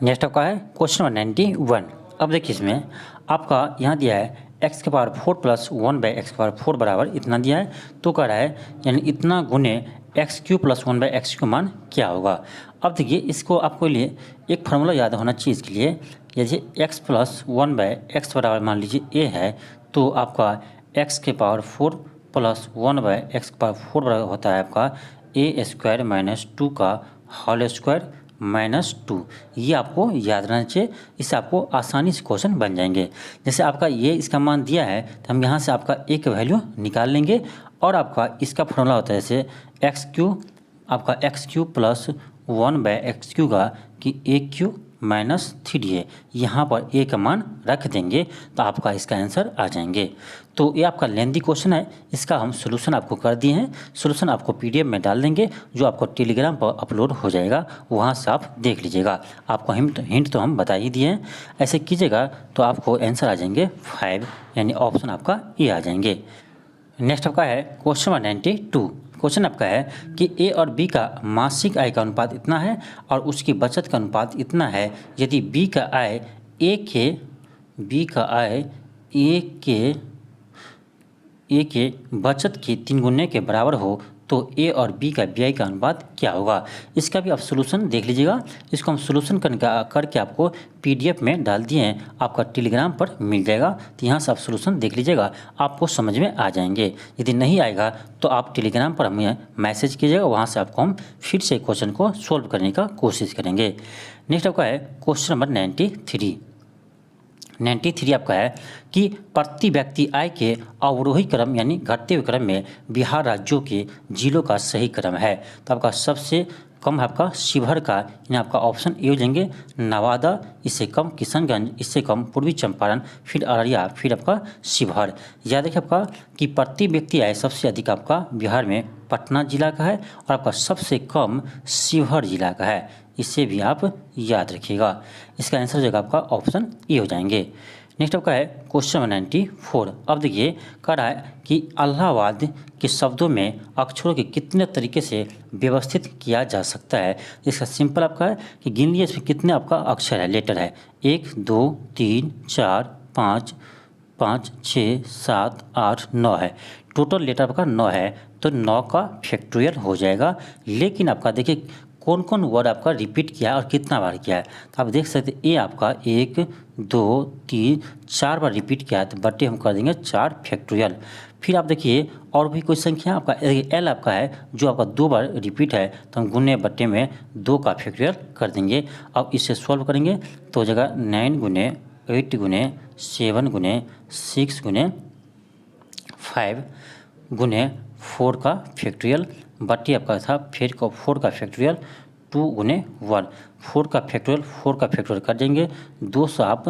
नेक्स्ट आपका है क्वेश्चन नंबर 91। अब देखिए इसमें आपका यहाँ दिया है x के पावर 4 प्लस 1/x के पावर 4 बराबर इतना दिया है, तो कह रहा है यानी इतना गुने x³ प्लस 1/x का मान क्या होगा। अब देखिए इसको आपको लिए एक फार्मूला याद होना चाहिए इसके लिए, जैसे x प्लस 1/x बराबर मान लीजिए a है, तो आपका x के पावर 4 प्लस 1/x के पावर 4 बराबर होता है आपका a² माइनस 2 का होल स्क्वायर माइनस 2। ये आपको याद रहना चाहिए, इससे आपको आसानी से क्वेश्चन बन जाएंगे। जैसे आपका ये इसका मान दिया है तो हम यहाँ से आपका a का वैल्यू निकाल लेंगे, और आपका इसका फॉर्मूला होता है जैसे x³ आपका x³ प्लस 1/x³ का कि a³ माइनस 3 है, यहाँ पर a का मान रख देंगे तो आपका इसका आंसर आ जाएंगे। तो ये आपका लेंथी क्वेश्चन है, इसका हम सोल्यूशन आपको कर दिए हैं। सोल्यूशन आपको PDF में डाल देंगे जो आपको टेलीग्राम पर अपलोड हो जाएगा, वहाँ से आप देख लीजिएगा। आपको हिंट तो हम बता ही दिए हैं, ऐसे कीजिएगा तो आपको आंसर आ जाएंगे 5, यानी ऑप्शन आपका ए आ जाएंगे। नेक्स्ट आपका है क्वेश्चन नंबर 92। क्वेश्चन आपका है कि ए और बी का मासिक आय का अनुपात इतना है और उसकी बचत का अनुपात इतना है। यदि बी का आय ए के बचत के 3 गुने के बराबर हो तो ए और बी का व्यय का अनुपात क्या होगा। इसका भी आप सोल्यूशन देख लीजिएगा। इसको हम सोल्यूशन करके आपको PDF में डाल दिए हैं, आपका टेलीग्राम पर मिल जाएगा। तो यहाँ से आप सोल्यूशन देख लीजिएगा, आपको समझ में आ जाएंगे। यदि नहीं आएगा तो आप टेलीग्राम पर हमें मैसेज कीजिएगा, वहाँ से आपको हम फिर से क्वेश्चन को सोल्व करने का कोशिश करेंगे। नेक्स्ट आपका है क्वेश्चन नंबर 93 आपका है कि प्रति व्यक्ति आय के अवरोही क्रम यानी घटते हुए क्रम में बिहार राज्यों के जिलों का सही क्रम है। तो आपका सबसे कम है आपका शिवहर का, यानी आपका ऑप्शन ए हो जाएंगे नवादा, इससे कम किशनगंज, इससे कम पूर्वी चंपारण, फिर अररिया, फिर आपका शिवहर। याद रखिए आपका कि प्रति व्यक्ति आय सबसे अधिक आपका बिहार में पटना जिला का है और आपका सबसे कम शिवहर जिला का है, इससे भी आप याद रखिएगा। इसका आंसर हो जाएगा आपका ऑप्शन ए हो जाएंगे। नेक्स्ट आपका है क्वेश्चन नंबर 94। अब देखिए कह रहा है कि इलाहाबाद के शब्दों में अक्षरों के कितने तरीके से व्यवस्थित किया जा सकता है। इसका सिंपल आपका है कि गिन लीजिए इसमें कितने आपका अक्षर है, लेटर है 1 2 3 4 5 6 7 8 9 है, टोटल लेटर आपका 9 है। तो 9 का फैक्टोरियल हो जाएगा। लेकिन आपका देखिए कौन कौन वर्ड आपका रिपीट किया है और कितना बार किया है, तो आप देख सकते हैं ये आपका 1 2 3 4 बार रिपीट किया है, तो बटे हम कर देंगे 4 फैक्टोरियल। फिर आप देखिए और भी कोई संख्या आपका एल आपका है जो आपका 2 बार रिपीट है, तो हम गुने बट्टे में 2 का फैक्टोरियल कर देंगे। अब इसे सॉल्व करेंगे तो हो जाएगा 9 गुने 8 गुने 7 गुने 6 गुने 5 गुने 4 का फैक्टोरियल बट्टी आपका था फिर को 4 का फैक्टोरियल 2 गुने 1 4 का फैक्टोरियल कर देंगे। 2 से आप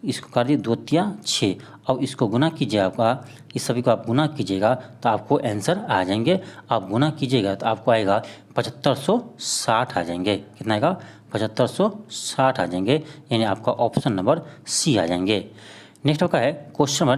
इसको कर दिए 2 तिया 6। अब इसको गुना कीजिए आपका इस सभी को आप गुना कीजिएगा तो आपको आंसर आ जाएंगे। आप गुना कीजिएगा तो आपको आएगा 7560 आ जाएंगे। कितना आएगा 7560 आ जाएंगे, यानी आपका ऑप्शन नंबर सी आ जाएंगे। नेक्स्ट आपका है क्वेश्चन नंबर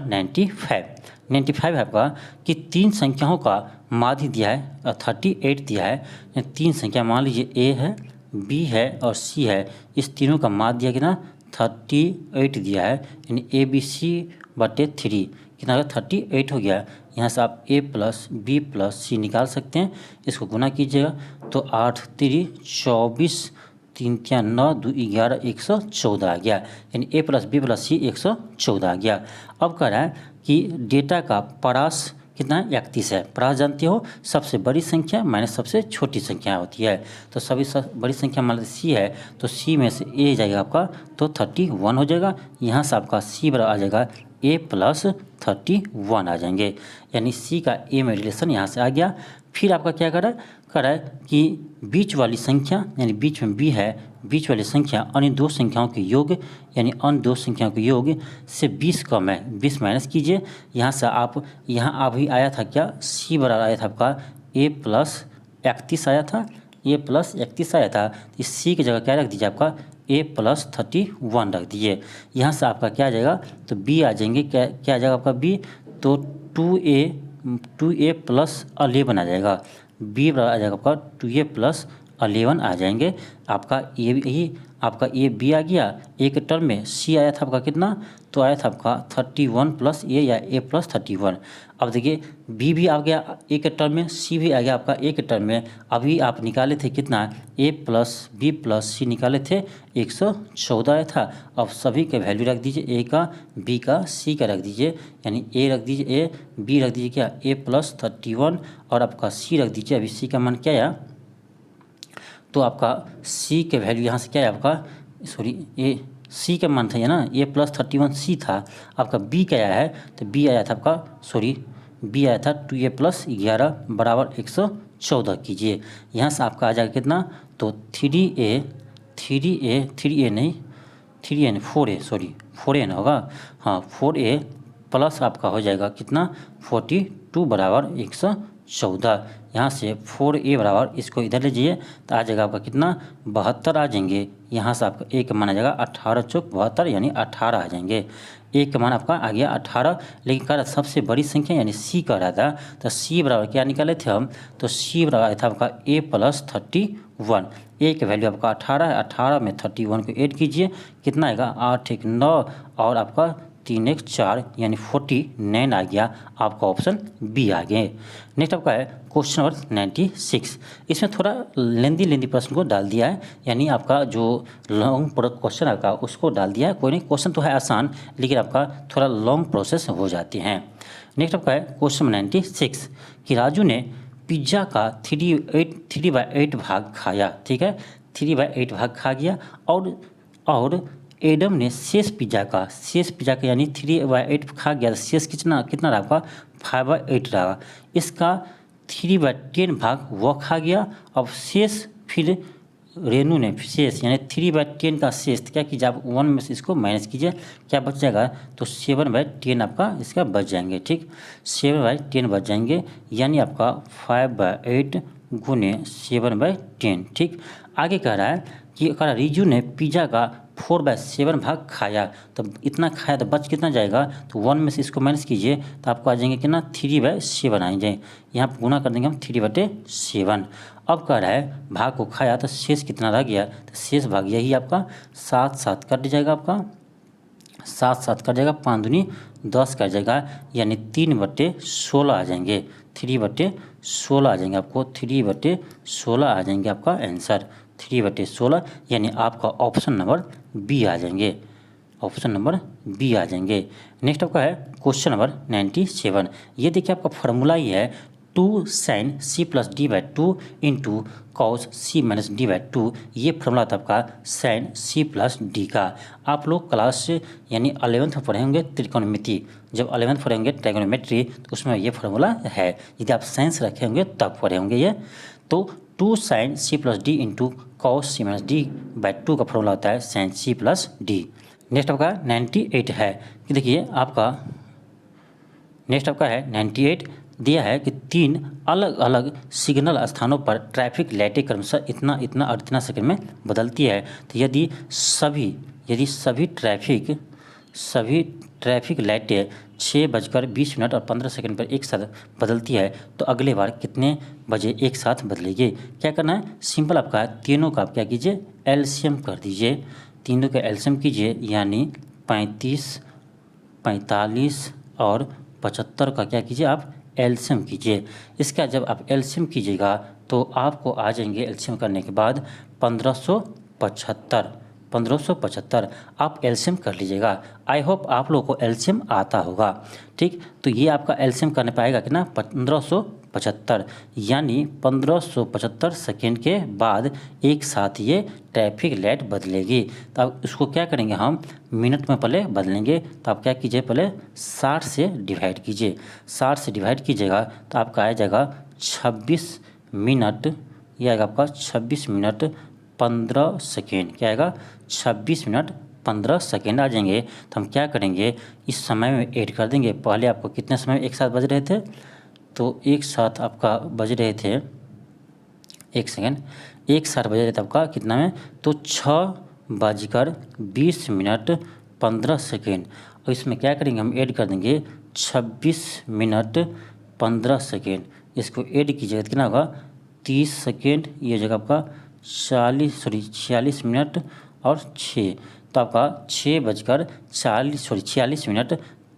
95 है आपका कि 3 संख्याओं का माध्य दिया है 38 दिया है। 3 संख्या मान लीजिए ए है बी है और सी है, इस तीनों का माध्य दिया कितना 38 दिया है, यानी ए बी सी बटे 3 कितना 38 हो गया। यहाँ से आप ए प्लस बी प्लस सी निकाल सकते हैं। इसको गुना कीजिएगा तो 8 3 24 3 क्या 9 2 11 114 आ गया, यानी ए प्लस बी प्लस सी 114 आ गया। अब कह रहा है कि डेटा का परास कितना 31 है। परास जानते हो सबसे बड़ी संख्या माइनस सबसे छोटी संख्या होती है, तो सभी बड़ी संख्या मान लीजिए सी है तो सी में से ए जाएगा आपका तो 31 हो जाएगा। यहाँ से आपका सी बराबर आ जाएगा ए प्लस 31 आ जाएंगे, यानी सी का ए में रिलेशन यहाँ से आ गया। फिर आपका क्या कर रहा है कि बीच वाली संख्या यानी बीच में बी है, बीच वाली संख्या अन्य 2 संख्याओं के योग यानी अन्य 2 संख्याओं के योग से 20 कम है, 20 माइनस कीजिए। यहाँ से आप यहाँ अभी आया था क्या सी बराबर आया था आपका ए प्लस 31 आया था, ए प्लस 31 आया था। इस सी की जगह क्या रख दीजिए आपका ए प्लस 31 रख दीजिए। यहाँ से आपका क्या आ जाएगा तो बी आ जाएंगे, क्या आ जाएगा आपका बी तो 2a प्लस 11 आ जाएगा। बी बराबर आ जाएगा आपका 2a प्लस 11 आ जाएंगे। आपका ए यही आपका ए बी आ गया। एक टर्म में सी आया था आपका कितना तो आया था आपका 31 प्लस ए या ए प्लस 31। अब देखिए बी भी आ गया एक टर्म में, सी भी आ गया आपका एक टर्म में। अभी आप निकाले थे कितना ए प्लस बी प्लस सी निकाले थे 114 आया था। अब सभी के वैल्यू रख दीजिए, ए का बी का सी का रख दीजिए, यानी ए रख दीजिए ए बी रख दीजिए क्या ए प्लस 31 और आपका सी रख दीजिए। अभी सी का मान क्या आया तो आपका सी के वैल्यू यहाँ से क्या है आपका सॉरी ए सी का मान था ये ना ए प्लस 31 सी था। आपका बी क्या आया है तो बी आया था आपका बी आया था 2a प्लस 11 बराबर 114 कीजिए। यहाँ से आपका आ जाएगा कितना तो 3a नहीं 4a ना होगा, हाँ 4a प्लस आपका हो जाएगा कितना 42 बराबर 114। यहाँ से 4a बराबर इसको इधर लीजिए तो आ जाएगा आपका कितना 72 आ जाएंगे। यहाँ से आपका ए का मान आ जाएगा 18 चौक 72 यानी 18 आ जाएंगे। ए का मान आपका आ गया 18, लेकिन कह रहा सबसे बड़ी संख्या यानी सी कह रहा था तो सी बराबर क्या निकाले थे हम तो सी बराबर आया था आपका ए प्लस 31। ए का वैल्यू आपका 18 है, 18 में 31 को ऐड कीजिए कितना आएगा 8 1 9 और आपका 3 1 4 यानी 49 आ गया। आपका ऑप्शन बी आ गए। नेक्स्ट आपका है क्वेश्चन नंबर 96। इसमें थोड़ा लेंदी प्रश्न को डाल दिया है, यानी आपका जो लॉन्ग क्वेश्चन आपका उसको डाल दिया है। कोई नहीं, क्वेश्चन तो है आसान लेकिन आपका थोड़ा लॉन्ग प्रोसेस हो जाते हैं। नेक्स्ट आपका है क्वेश्चन 96 कि राजू ने पिज्ज़ा का 3/8 भाग खाया, ठीक है 3/8 भाग खा गया और एडम ने शेष पिज्ज़ा का यानी 3/8 खा गया, शेष कितना रहा आपका 5/8 रहा। इसका 3/10 भाग वह खा गया। अब शेष फिर रेनू ने शेष यानी 3/10 का शेष क्या कीजिए आप 1 में से इसको माइनस कीजिए, क्या बच जाएगा तो 7/10 आपका इसका बच जाएंगे, ठीक 7/10 बच जाएंगे, यानी आपका 5/8 गुने 7/10, ठीक। आगे कह रहा है कि रिजू ने पिज्ज़ा का 4/7 भाग खाया, तो इतना खाया तो बच कितना जाएगा तो 1 में से इसको माइनस कीजिए तो आपको आ जाएंगे कितना 3/7 आएंगे। यहाँ पर गुना कर देंगे हम 3/7। अब कह रहा है भाग को खाया तो शेष कितना रह गया तो शेष भाग यही आपका 7 काट जाएगा आपका 7 7 कर जाएगा, 5 दूनी 10 कर जाएगा, यानी 3/16 आ जाएंगे, 3/16 आ जाएंगे आपको, 3/16 आ जाएंगे आपका आंसर, 3/16, यानी आपका ऑप्शन नंबर बी आ जाएंगे, ऑप्शन नंबर बी आ जाएंगे। नेक्स्ट आपका है क्वेश्चन नंबर 97। ये देखिए आपका फॉर्मूला ही है 2 sin c+d/2 into cos c-d/2। ये फॉर्मूला था आपका sin c+d का। आप लोग क्लास यानी 11th में पढ़े होंगे त्रिकोणमिति, जब 11th पढ़े होंगे ट्राइगोनोमेट्री, तो उसमें ये फॉर्मूला है। यदि आप साइंस रखे होंगे तब पढ़े होंगे ये। तो 2 sin c+d into cos c-d/2 का फॉर्मूला होता है sin c+d। नेक्स्ट आपका 98 है कि देखिए आपका नेक्स्ट आपका है 98, दिया है कि 3 अलग अलग सिग्नल स्थानों पर ट्रैफिक लाइटें क्रमशः इतना इतना और इतना सेकंड में बदलती है। तो यदि सभी ट्रैफिक लाइटें 6:20 और 15 सेकंड पर एक साथ बदलती है तो अगले बार कितने बजे एक साथ बदलेगी। क्या करना है, सिंपल आपका है, तीनों का आप क्या कीजिए एलसीएम कर दीजिए, तीनों का एलसीएम कीजिए, यानी 35, 45 और 75 का क्या कीजिए आप एलसीएम कीजिए। इसका जब आप एलसीएम कीजिएगा तो आपको आ जाएंगे एलसीएम करने के बाद 1575 आप एलसीएम कर लीजिएगा। आई होप आप लोगों को एलसीएम आता होगा, ठीक। तो ये आपका एलसीएम करने पाएगा कि ना 1575, यानी 1575 सेकेंड के बाद एक साथ ये ट्रैफिक लाइट बदलेगी। तो अब इसको क्या करेंगे हम मिनट में पहले बदलेंगे। तो आप क्या कीजिए पहले 60 से डिवाइड कीजिए, 60 से डिवाइड कीजिएगा तो आपका आ जाएगा 26 मिनट, ये आएगा आपका 26 मिनट 15 सेकेंड, क्या आएगा 26 मिनट 15 सेकेंड आ जाएंगे। तो हम क्या करेंगे इस समय में ऐड कर देंगे। पहले आपको कितने समय एक साथ बज रहे थे, तो एक साथ आपका बज रहे थे, एक सेकेंड, एक साथ बज रहे थे आपका कितना में, तो 6:20 15 सेकेंड। और इसमें क्या करेंगे हम ऐड कर देंगे 26 मिनट 15 सेकेंड। इसको ऐड कीजिएगा तो कितना होगा 30 सेकेंड, ये जगह आपका 46 मिनट और 6, तो आपका 46 मिनट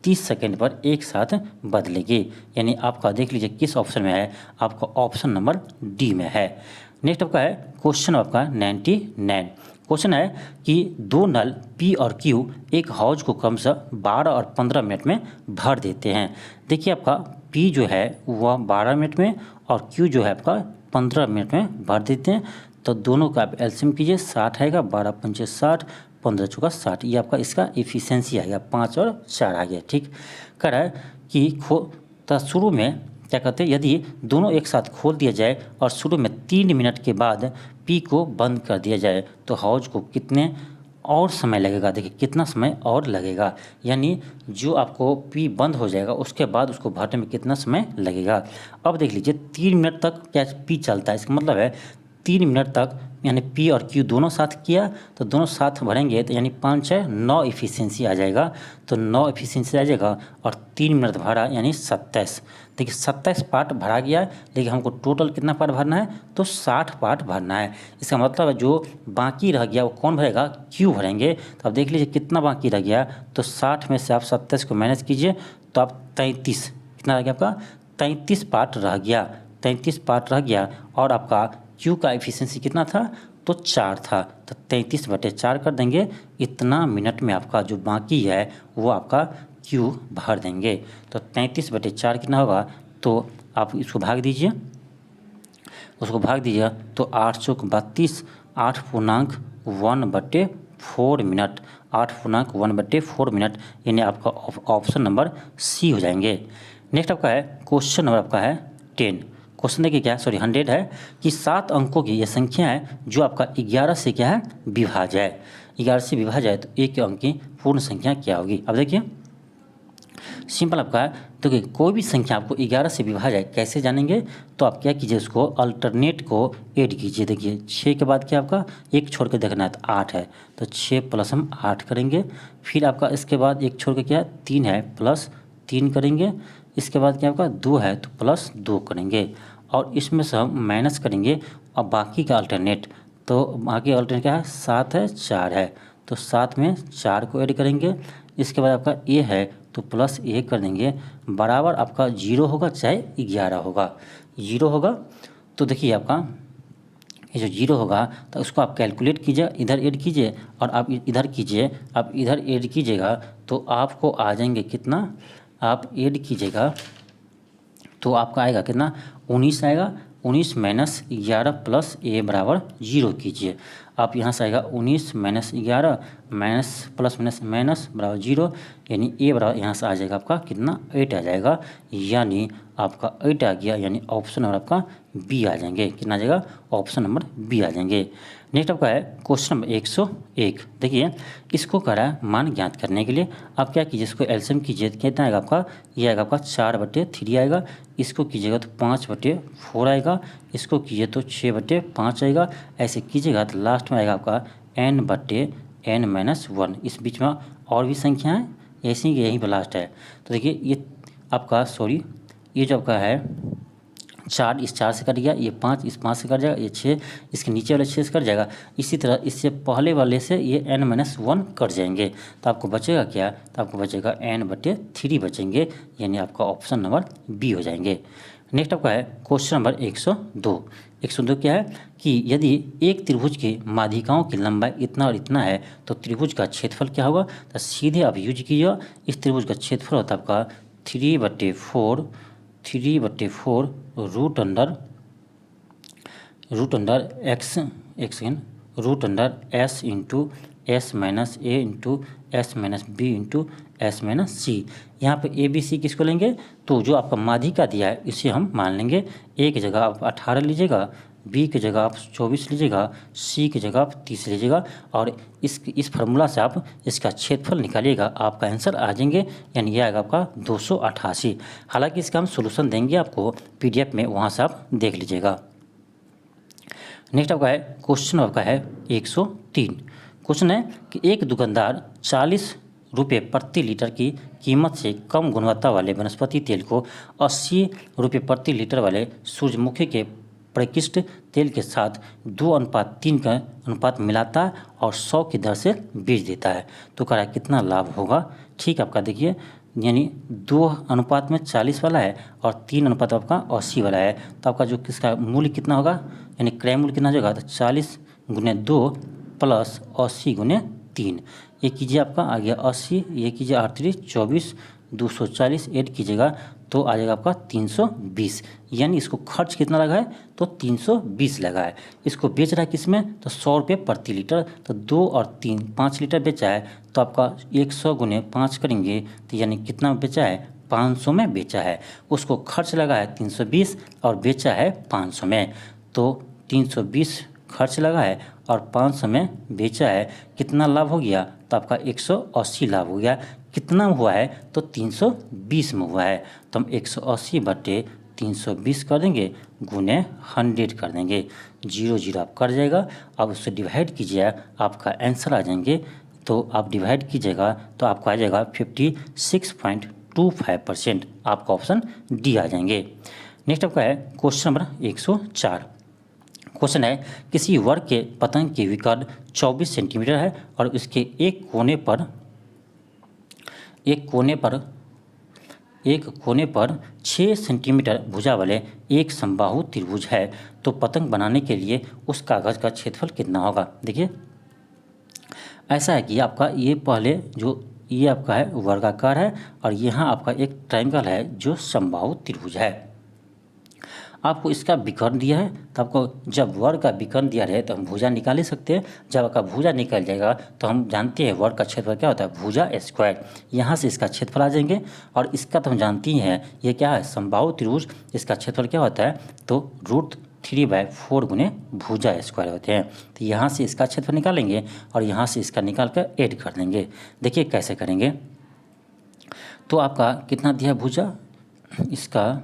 30 सेकेंड पर एक साथ बदलेगी। यानी आपका देख लीजिए किस ऑप्शन में है, आपका ऑप्शन नंबर डी में है। नेक्स्ट आपका है क्वेश्चन आपका 99। क्वेश्चन है कि 2 नल P और Q एक हौज को क्रमशः 12 और 15 मिनट में भर देते हैं। देखिए आपका P जो है वह 12 मिनट में और Q जो है आपका 15 मिनट में भर देते हैं। तो दोनों का आप एलसीएम कीजिए, 60 आएगा, 12 पंचे 60, 15 चौका 60, ये आपका इसका एफिशिएंसी आएगा, 5 और 4 आ गया, ठीक। कह रहा है कि तो शुरू में क्या कहते हैं, यदि दोनों एक साथ खोल दिया जाए और शुरू में 3 मिनट के बाद पी को बंद कर दिया जाए तो हौज को कितने और समय लगेगा। देखिए कितना समय और लगेगा, यानी जो आपको पी बंद हो जाएगा उसके बाद उसको भरने में कितना समय लगेगा। अब देख लीजिए 3 मिनट तक क्या पी चलता है, इसका मतलब है 3 मिनट तक, यानी P और Q दोनों साथ किया तो दोनों साथ भरेंगे तो यानी 5 6 9 एफिशिएंसी आ जाएगा। तो 9 एफिशिएंसी आ जाएगा और 3 मिनट भरा यानी 27। देखिए 27 पार्ट भरा गया, लेकिन हमको टोटल कितना पार्ट भरना है, तो 60 पार्ट भरना है। इसका मतलब है जो बाकी रह गया वो कौन भरेगा, Q भरेंगे। तो आप देख लीजिए कितना बाकी रह गया, तो 60 में से आप 27 को माइनस कीजिए तो आप 33, कितना रह गया आपका 33 पार्ट रह गया, 33 पार्ट रह गया। और आपका Q का एफिशिएंसी कितना था, तो 4 था, तो 33/4 कर देंगे, इतना मिनट में आपका जो बाकी है वो आपका Q भर देंगे। तो 33/4 कितना होगा, तो आप इसको भाग दीजिए, उसको भाग दीजिए तो 8 चौक 32, 8.1/4 मिनट, 8.1/4 मिनट, यानी आपका ऑप्शन नंबर सी हो जाएंगे। नेक्स्ट आपका है क्वेश्चन नंबर आपका है 10। क्वेश्चन देखिए क्या 100 है कि 7 अंकों की यह संख्या है जो आपका 11 से क्या है विभाज्य है। 11 से विभाज्य है तो एक अंक की पूर्ण संख्या क्या होगी। अब देखिए सिंपल आपका है, तो कोई भी संख्या आपको 11 से विभाज्य है कैसे जानेंगे, तो आप क्या कीजिए उसको अल्टरनेट को ऐड कीजिए। देखिए 6 के बाद क्या आपका एक छोड़ के देखना है तो 8 है, तो 6 प्लस हम 8 करेंगे। फिर आपका इसके बाद एक छोड़ के क्या 3 है, प्लस 3 करेंगे। इसके बाद क्या आपका 2 है तो प्लस 2 करेंगे, और इसमें से हम माइनस करेंगे और बाकी का अल्टरनेट, तो बाकी अल्टरनेट क्या है 7 है 4 है, तो 7 में 4 को ऐड करेंगे। इसके बाद आपका ए है तो प्लस ए कर देंगे, बराबर आपका 0 होगा चाहे 11 होगा, 0 होगा। तो देखिए आपका ये जो 0 होगा तो उसको आप कैलकुलेट कीजिए, इधर ऐड कीजिए और आप इधर कीजिए। आप इधर ऐड कीजिएगा तो आपको आ जाएंगे कितना, आप ऐड कीजिएगा तो आपका आएगा कितना, 19 आएगा। 19 माइनस 11 प्लस ए बराबर 0 कीजिए। आप यहाँ से आएगा 19 minus 11 minus plus minus minus बराबर 0, यानी ए बराबर यहाँ से आ जाएगा आपका कितना, 8 आ जाएगा। यानी आपका 8 आ गया, यानी ऑप्शन नंबर आपका बी आ जाएंगे। कितना आ जाएगा, ऑप्शन नंबर बी आ जाएंगे। नेक्स्ट आपका है क्वेश्चन नंबर 101। देखिए इसको कह रहा है मान ज्ञात करने के लिए आप क्या कीजिए, इसको एलसीएम कीजिए। कितना आएगा आपका, ये आएगा आपका 4/3 आएगा। इसको कीजिएगा तो 5/4 आएगा। इसको कीजिए तो 6/5 आएगा। ऐसे कीजिएगा तो लास्ट में आएगा आपका n/n-1। इस बीच में और भी संख्या है ऐसी, यहीं पर लास्ट है। तो देखिए ये आपका ये जो आपका है 4 इस 4 से कट गया, ये 5 इस 5 से कट जाएगा, ये 6 इसके नीचे वाले 6 से कट जाएगा। इसी तरह इससे पहले वाले से ये n-1 कट जाएंगे। तो आपको बचेगा क्या, तो आपको बचेगा n/3 बचेंगे, यानी आपका ऑप्शन नंबर बी हो जाएंगे। नेक्स्ट आपका है क्वेश्चन नंबर 102। 102 क्या है कि यदि एक त्रिभुज की माध्यिकाओं की लंबाई इतना और इतना है तो त्रिभुज का क्षेत्रफल क्या होगा। तो सीधे आप यूज कीजिए, इस त्रिभुज का क्षेत्रफल होता है आपका 3/4 root under s into s minus A into s minus B into s minus C. यहाँ पे ए बी सी किसको लेंगे, तो जो आपका माध्यिका दिया है इसे हम मान लेंगे। ए की जगह आप 18 लीजिएगा, बी की जगह आप 24 लीजिएगा, सी की जगह आप 30 लीजिएगा और इस फार्मूला से आप इसका क्षेत्रफल निकालिएगा, आपका आंसर आ जाएंगे। यानी ये आएगा आपका 288। हालांकि इसका हम सोल्यूशन देंगे आपको PDF में, वहाँ से आप देख लीजिएगा। नेक्स्ट आपका है क्वेश्चन आपका है 103। क्वेश्चन है कि एक दुकानदार 40 रुपये प्रति लीटर की कीमत से कम गुणवत्ता वाले वनस्पति तेल को 80 रुपये प्रति लीटर वाले सूरजमुखी के परिकृष्ट तेल के साथ 2:3 का अनुपात मिलाता है और 100 की दर से बेच देता है। तो कह रहा है कितना लाभ होगा। ठीक आपका देखिए, यानी 2:40 वाला है और 3 आपका 80 वाला है। तो आपका जो किसका मूल्य कितना होगा, यानी क्रय मूल्य कितना होगा, तो 40 × 2 प्लस 80 × 3। ये कीजिए आपका आ गया 80, ये कीजिए 8×3 24, 240 ऐड कीजिएगा तो आ जाएगा आपका 320। यानी इसको खर्च कितना लगा है, तो 320 लगा है। इसको बेच रहा है किसमें, तो 100 रुपये प्रति लीटर। तो 2 और 3 5 लीटर बेचा है, तो आपका 100 × 5 करेंगे तो यानी कितना बेचा है, 500 में बेचा है। उसको खर्च लगा है 320 और बेचा है 500 में। तो 320 खर्च लगा है और 500 में बेचा है, कितना लाभ हो गया, तो आपका 180 लाभ हो गया। कितना हुआ है, तो 320 में हुआ है। तो हम 180/320 कर देंगे, गुने 100 कर देंगे, 0 आप कर जाएगा। अब उससे डिवाइड कीजिए, आपका आंसर आ जाएंगे। तो आप डिवाइड कीजिएगा तो आपको आ जाएगा 56.25%। आपका ऑप्शन डी आ जाएंगे। नेक्स्ट आपका है क्वेश्चन नंबर 104। क्वेश्चन है किसी वर्ग के पतंग की विकर्ण 24 सेंटीमीटर है और उसके एक कोने पर 6 सेंटीमीटर भुजा वाले एक समबाहु त्रिभुज है। तो पतंग बनाने के लिए उस कागज का क्षेत्रफल कितना होगा। देखिए ऐसा है कि आपका ये पहले जो ये आपका है वर्गाकार है और यहाँ आपका एक ट्रायंगल है जो समबाहु त्रिभुज है। आपको इसका विकर्ण दिया है, तो आपको जब वर्ग का विकर्ण दिया रहे तो हम भुजा निकाल ही सकते हैं। जब आपका भुजा निकल जाएगा तो हम जानते हैं वर्ग का क्षेत्रफल क्या होता है, भुजा स्क्वायर। यहाँ से इसका क्षेत्रफल आ जाएंगे और इसका तो हम जानते ही हैं ये क्या है, समबाहु त्रिभुज। इसका क्षेत्रफल क्या होता है, तो √3/4 × भुजा स्क्वायर होते हैं। तो यहाँ से इसका क्षेत्रफल निकालेंगे और यहाँ से इसका निकाल कर ऐड कर देंगे। देखिए कैसे करेंगे। तो आपका कितना दिया भुजा, इसका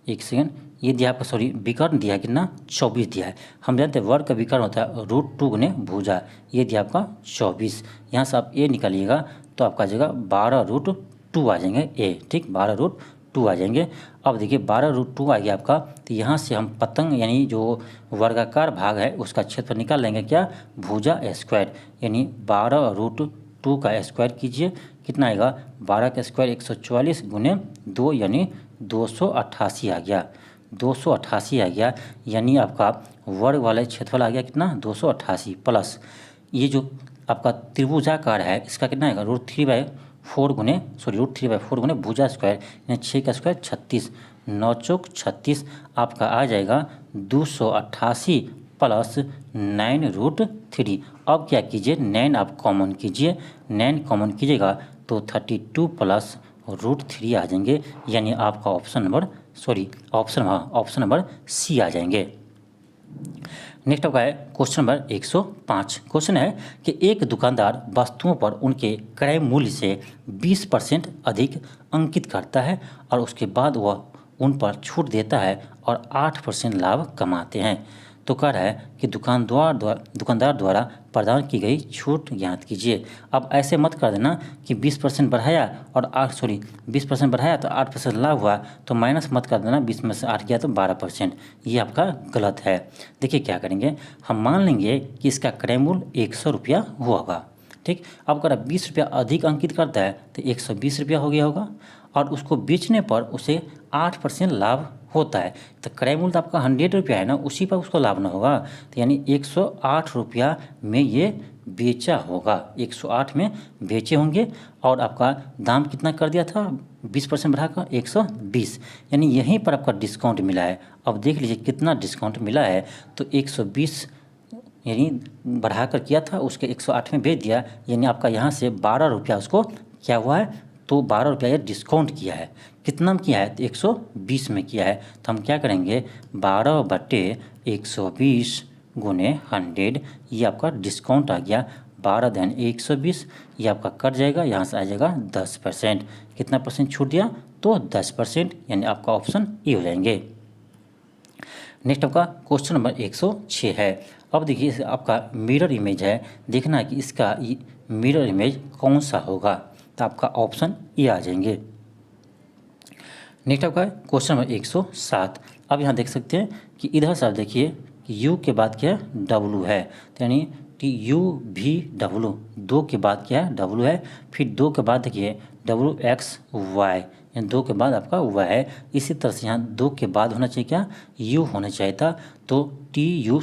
एक सेकेंड, ये दिया आपका विकर्ण दिया कितना 24 दिया है। हम जानते हैं वर्ग का विकर्ण होता है √2 × भुजा, ये दिया आपका 24। यहाँ से आप ए निकालिएगा तो आपका जगह 12√2 आ जाएंगे ए, ठीक 12√2 2 आ जाएंगे। अब देखिए 12√2 आ गया आपका, तो यहाँ से हम पतंग यानी जो वर्गाकार भाग है उसका क्षेत्रफल निकाल लेंगे क्या, भुजा स्क्वायर, यानी 12√2 का स्क्वायर कीजिए, कितना आएगा 12 का स्क्वायर 144 गुने 2 यानी 288 आ गया, 288 आ गया। यानी आपका वर्ग वाला क्षेत्रफल आ गया कितना 288 प्लस ये जो आपका त्रिभुजाकार है इसका कितना आएगा √3/4 गुने भुजा स्क्वायर यानी 6 का स्क्वायर 36, 9 चौक 36 आपका आ जाएगा 288 प्लस 9√3। अब क्या कीजिए 9 आप कॉमन कीजिए, 9 कॉमन कीजिएगा तो 32 प्लस √3 आ जाएंगे, यानी आपका ऑप्शन नंबर सी आ जाएंगे। नेक्स्ट आपका है क्वेश्चन नंबर 105। क्वेश्चन है कि एक दुकानदार वस्तुओं पर उनके क्रय मूल्य से 20% अधिक अंकित करता है और उसके बाद वह उन पर छूट देता है और 8% लाभ कमाते हैं। तो कह रहा है कि दुकानदार द्वारा प्रदान की गई छूट ज्ञात कीजिए। अब ऐसे मत कर देना कि 20% बढ़ाया और 20% बढ़ाया तो 8% लाभ हुआ, तो माइनस मत कर देना 20 में से 8 गया तो 12%, ये आपका गलत है। देखिए क्या करेंगे, हम मान लेंगे कि इसका क्रय मूल्य 100 रुपया हुआ होगा, ठीक। अब अगर 20 रुपया अधिक अंकित करता है तो 120 रुपया हो गया होगा और उसको बेचने पर उसे 8% लाभ होता है, तो क्रय मूल्य तो आपका 100 रुपया है ना, उसी पर उसको लाभ ना होगा, तो यानी 108 रुपया में ये बेचा होगा, 108 में बेचे होंगे और आपका दाम कितना कर दिया था 20% बढ़ाकर 120, यानी यहीं पर आपका डिस्काउंट मिला है। अब देख लीजिए कितना डिस्काउंट मिला है, तो 120 यानी बढ़ाकर किया था उसके 108 में बेच दिया, यानी आपका यहाँ से 12 रुपया उसको क्या हुआ है, तो 12 रुपया ये डिस्काउंट किया है। कितना में किया है, तो 120 में किया है, तो हम क्या करेंगे 12/120 गुने 100, ये आपका डिस्काउंट आ गया 12/120, ये आपका कट जाएगा, यहाँ से आ जाएगा 10%। कितना परसेंट छूट दिया, तो 10%, यानी आपका ऑप्शन ए हो जाएंगे। नेक्स्ट आपका क्वेश्चन नंबर 106 है। अब देखिए आपका मिरर इमेज है, देखना है कि इसका मिरर इमेज कौन सा होगा, तो आपका ऑप्शन ए आ जाएंगे। नेक्स्ट आपका क्वेश्चन नंबर 107। अब यहाँ देख सकते हैं कि इधर से आप देखिए कि यू के बाद क्या है डब्लू है, तो यानी TUVW, 2 के बाद क्या है डब्लू है, फिर 2 के बाद देखिए WXY, यानी 2 के बाद आपका Y है। इसी तरह से यहाँ 2 के बाद होना चाहिए क्या, U होना चाहिए था, तो TUV,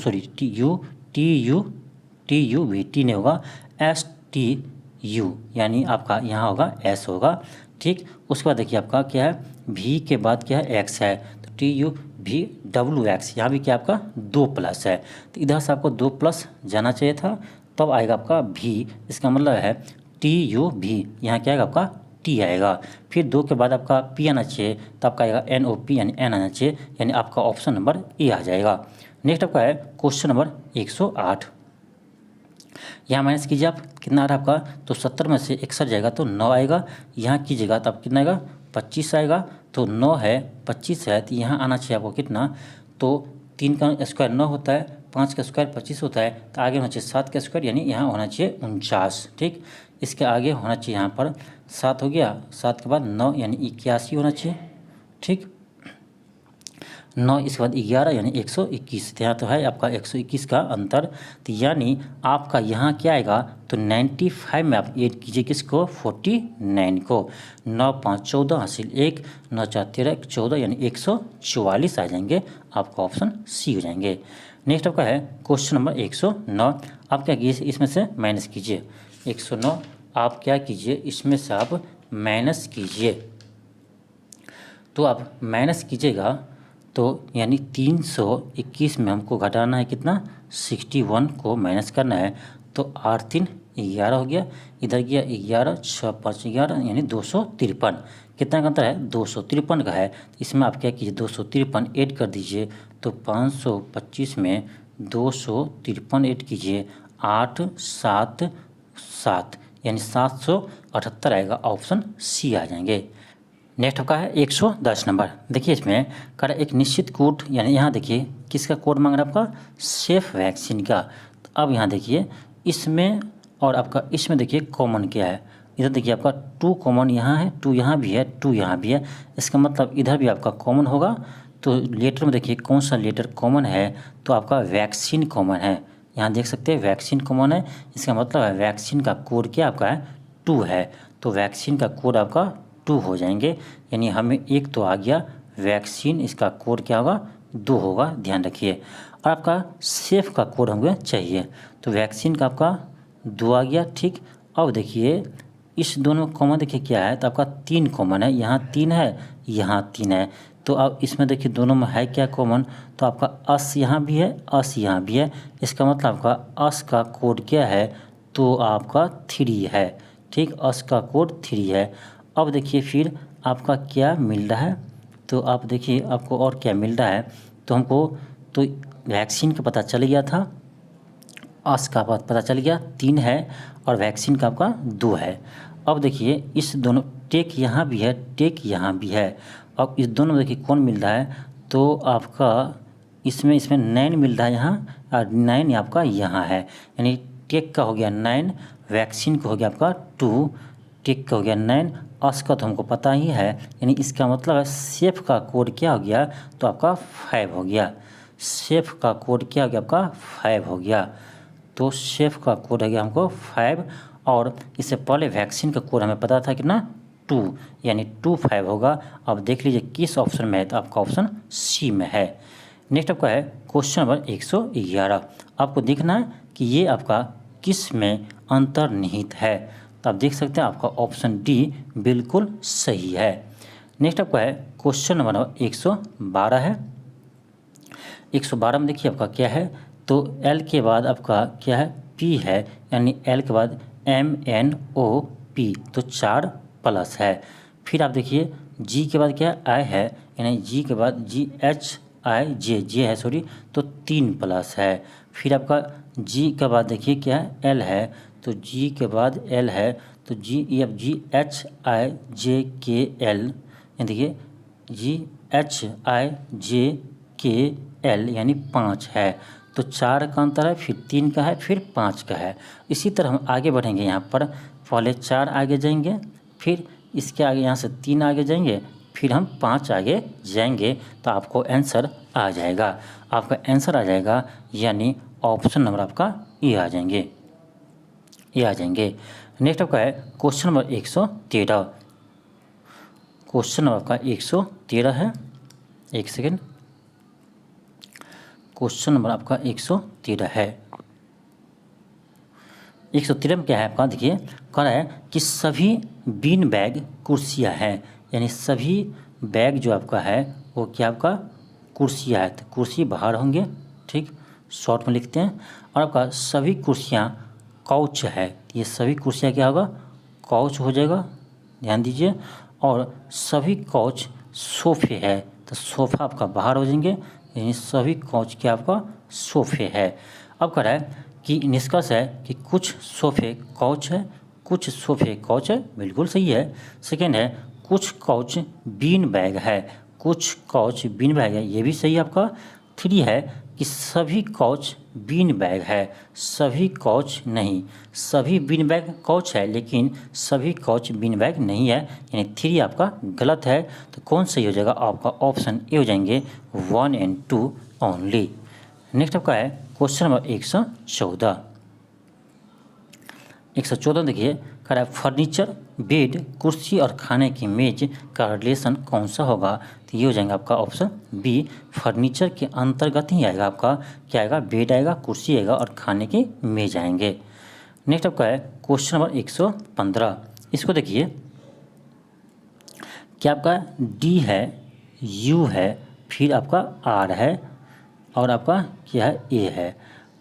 T नहीं होगा, STU, यानी आपका यहाँ होगा S होगा, ठीक। उसके बाद देखिए आपका क्या है V के बाद क्या है X है, तो TUVWX, यहाँ भी क्या आपका 2 प्लस है, तो इधर से आपको 2 प्लस जाना चाहिए था, तब आएगा आपका V, इसका मतलब है TUV, यहाँ क्या आएगा आपका T आएगा, फिर 2 के बाद आपका P आना चाहिए, तो आपका आएगा NOP यानी N आना चाहिए, यानी आपका ऑप्शन नंबर ए आ जाएगा। नेक्स्ट आपका है क्वेश्चन नंबर 108। यहाँ माइनस कीजिए आप, कितना आ रहा है आपका, तो 70 में से 61 जाएगा तो 9 आएगा, यहाँ कीजिएगा तो आप कितना आएगा 25 आएगा, तो 9 है 25 है, तो यहाँ आना चाहिए आपको कितना, तो 3 का स्क्वायर 9 होता है, 5 का स्क्वायर 25 होता है, तो आगे होना चाहिए 7 का स्क्वायर, यानी यहाँ होना चाहिए 49, ठीक। इसके आगे होना चाहिए यहाँ पर 7 हो गया, 7 के बाद 9 यानी 81 होना चाहिए, ठीक। 9 इसके बाद 11 यानी 121, यहाँ तो है आपका 121 का अंतर, तो यानी आपका यहाँ क्या आएगा, तो 95 में आप ऐड कीजिए किसको 49 को, 9 5 14 हासिल 1, 9 4 13 14 यानी 144 आ जाएंगे, आपका ऑप्शन सी हो जाएंगे। नेक्स्ट आपका है क्वेश्चन नंबर 109। आप क्या कीजिए इसमें से माइनस कीजिए, 109 आप क्या कीजिए इसमें से आप माइनस कीजिए, तो आप माइनस कीजिएगा तो यानी 321 में हमको घटाना है कितना 61 को माइनस करना है, तो 8 3 11 हो गया, इधर गया 11 6 5 11 यानी 253, कितना का अंतर है 253 का है। इसमें आप क्या कीजिए 253 ऐड कर दीजिए, तो 525 में 253 ऐड कीजिए 8 7 7 यानी 778 आएगा, ऑप्शन सी आ जाएंगे। नेक्स्ट आपका है 110 नंबर। देखिए इसमें कर एक निश्चित कोड, यानी यहाँ देखिए किसका कोड मांग रहा है आपका सेफ वैक्सीन का। तो अब यहाँ देखिए इसमें और आपका इसमें देखिए कॉमन क्या है, इधर देखिए आपका 2 कॉमन यहाँ है, 2 यहाँ भी है, 2 यहाँ भी है, इसका मतलब इधर भी आपका कॉमन होगा। तो लेटर में देखिए कौन सा लेटर कॉमन है, तो आपका वैक्सीन कॉमन है। यहाँ देख सकते हैं वैक्सीन कॉमन है, इसका मतलब है वैक्सीन का कोड क्या आपका है 2 है, तो वैक्सीन का कोड आपका 2 हो जाएंगे। यानी हमें एक तो आ गया वैक्सीन, इसका कोड क्या होगा 2 होगा, ध्यान रखिए। और आपका सेफ का कोड हमें चाहिए, तो वैक्सीन का आपका 2 आ गया। ठीक, अब देखिए इस दोनों कॉमन देखिए क्या है, तो आपका 3 कॉमन है, यहाँ 3 है, यहाँ 3 है। तो अब इसमें देखिए दोनों में है क्या कॉमन, तो आपका अस यहाँ भी है, अस यहाँ भी है, इसका मतलब आपका अस का कोड क्या है, तो आपका 3 है। ठीक, अस का कोड 3 है। अब देखिए फिर आपका क्या मिल रहा है, तो आप देखिए आपको और क्या मिल रहा है, तो हमको तो वैक्सीन का पता चल गया था, अस का पता चल गया 3 है, और वैक्सीन का आपका 2 है। अब देखिए इस दोनों टेक यहाँ भी है, टेक यहाँ भी है। अब इस दोनों में देखिए कौन मिल रहा है, तो आपका इसमें 9 मिल रहा है यहाँ, और 9 आपका यहाँ है। यानी टेक का हो गया 9, वैक्सीन का हो गया आपका 2, टेक का हो गया 9, अस का तो हमको पता ही है। यानी इसका मतलब है सेफ का कोड क्या हो गया, तो आपका 5 हो गया। सेफ का कोड क्या हो गया आपका 5 हो गया। तो सेफ का कोड है गया हमको 5, और इससे पहले वैक्सीन का कोड हमें पता था कितना 2, यानी 25 होगा। अब देख लीजिए किस ऑप्शन में है, तो आपका ऑप्शन सी में है। नेक्स्ट आपका है क्वेश्चन नंबर 111। आपको देखना है कि ये आपका किस में अंतर्निहित है, तो आप देख सकते हैं आपका ऑप्शन डी बिल्कुल सही है। नेक्स्ट आपका है क्वेश्चन नंबर 112 है। 112 में देखिए आपका क्या है, तो एल के बाद आपका क्या है पी है, यानी एल के बाद MNOP, तो 4 प्लस है। फिर आप देखिए जी के बाद क्या आई है, यानी जी के बाद GHIJ, जे है सॉरी, तो 3 प्लस है। फिर आपका जी के बाद देखिए क्या है एल है, तो जी के बाद एल है, तो GHIJKL, यानी देखिए GHIJKL यानी 5 है। तो 4 का अंतर है, फिर 3 का है, फिर 5 का है। इसी तरह हम आगे बढ़ेंगे, यहाँ पर पहले 4 आगे जाएंगे, फिर इसके आगे यहाँ से 3 आगे जाएंगे, फिर हम 5 आगे जाएंगे, तो आपको आंसर आ जाएगा। आपका आंसर आ जाएगा, यानी ऑप्शन नंबर आपका ये आ जाएंगे, ये आ जाएंगे। नेक्स्ट आपका है क्वेश्चन नंबर 113। क्वेश्चन नंबर आपका 113 है, एक सेकेंड, क्वेश्चन नंबर आपका 113 है। 113 में क्या है आपका देखिए, कह रहा है कि सभी बीन बैग कुर्सियाँ हैं, यानी सभी बैग जो आपका है वो क्या आपका कुर्सियाँ है, तो कुर्सी बाहर होंगे। ठीक, शॉर्ट में लिखते हैं। और आपका सभी कुर्सियाँ काउच है, ये सभी कुर्सियाँ क्या होगा काउच हो जाएगा, ध्यान दीजिए। और सभी काउच सोफे है, तो सोफ़ा आपका बाहर हो जाएंगे, यानी सभी काउच क्या आपका सोफे है। अब कह रहा है कि निष्कर्ष है कि कुछ सोफे काउच है, कुछ सोफे काउच है, बिल्कुल सही है। सेकेंड है कुछ काउच बीन बैग है, कुछ काउच बीन बैग है, ये भी सही है आपका। 3 है कि सभी काउच बीन बैग है, सभी काउच नहीं, सभी बीन बैग काउच है लेकिन सभी काउच बीन बैग नहीं है, यानी 3 आपका गलत है। तो कौन सही हो जाएगा, आपका ऑप्शन ए हो जाएंगे 1 और 2 ओनली। नेक्स्ट आपका है क्वेश्चन नंबर 114। 114 देखिए, कह रहा है फर्नीचर, बेड, कुर्सी और खाने की मेज का रिलेशन कौन सा होगा, तो ये हो जाएगा आपका ऑप्शन बी। फर्नीचर के अंतर्गत ही आएगा आपका क्या आएगा, बेड आएगा, कुर्सी आएगा और खाने की मेज आएंगे। नेक्स्ट आपका है क्वेश्चन नंबर 115। इसको देखिए, क्या आपका डी है, यू है, फिर आपका आर है, और आपका क्या है ए है,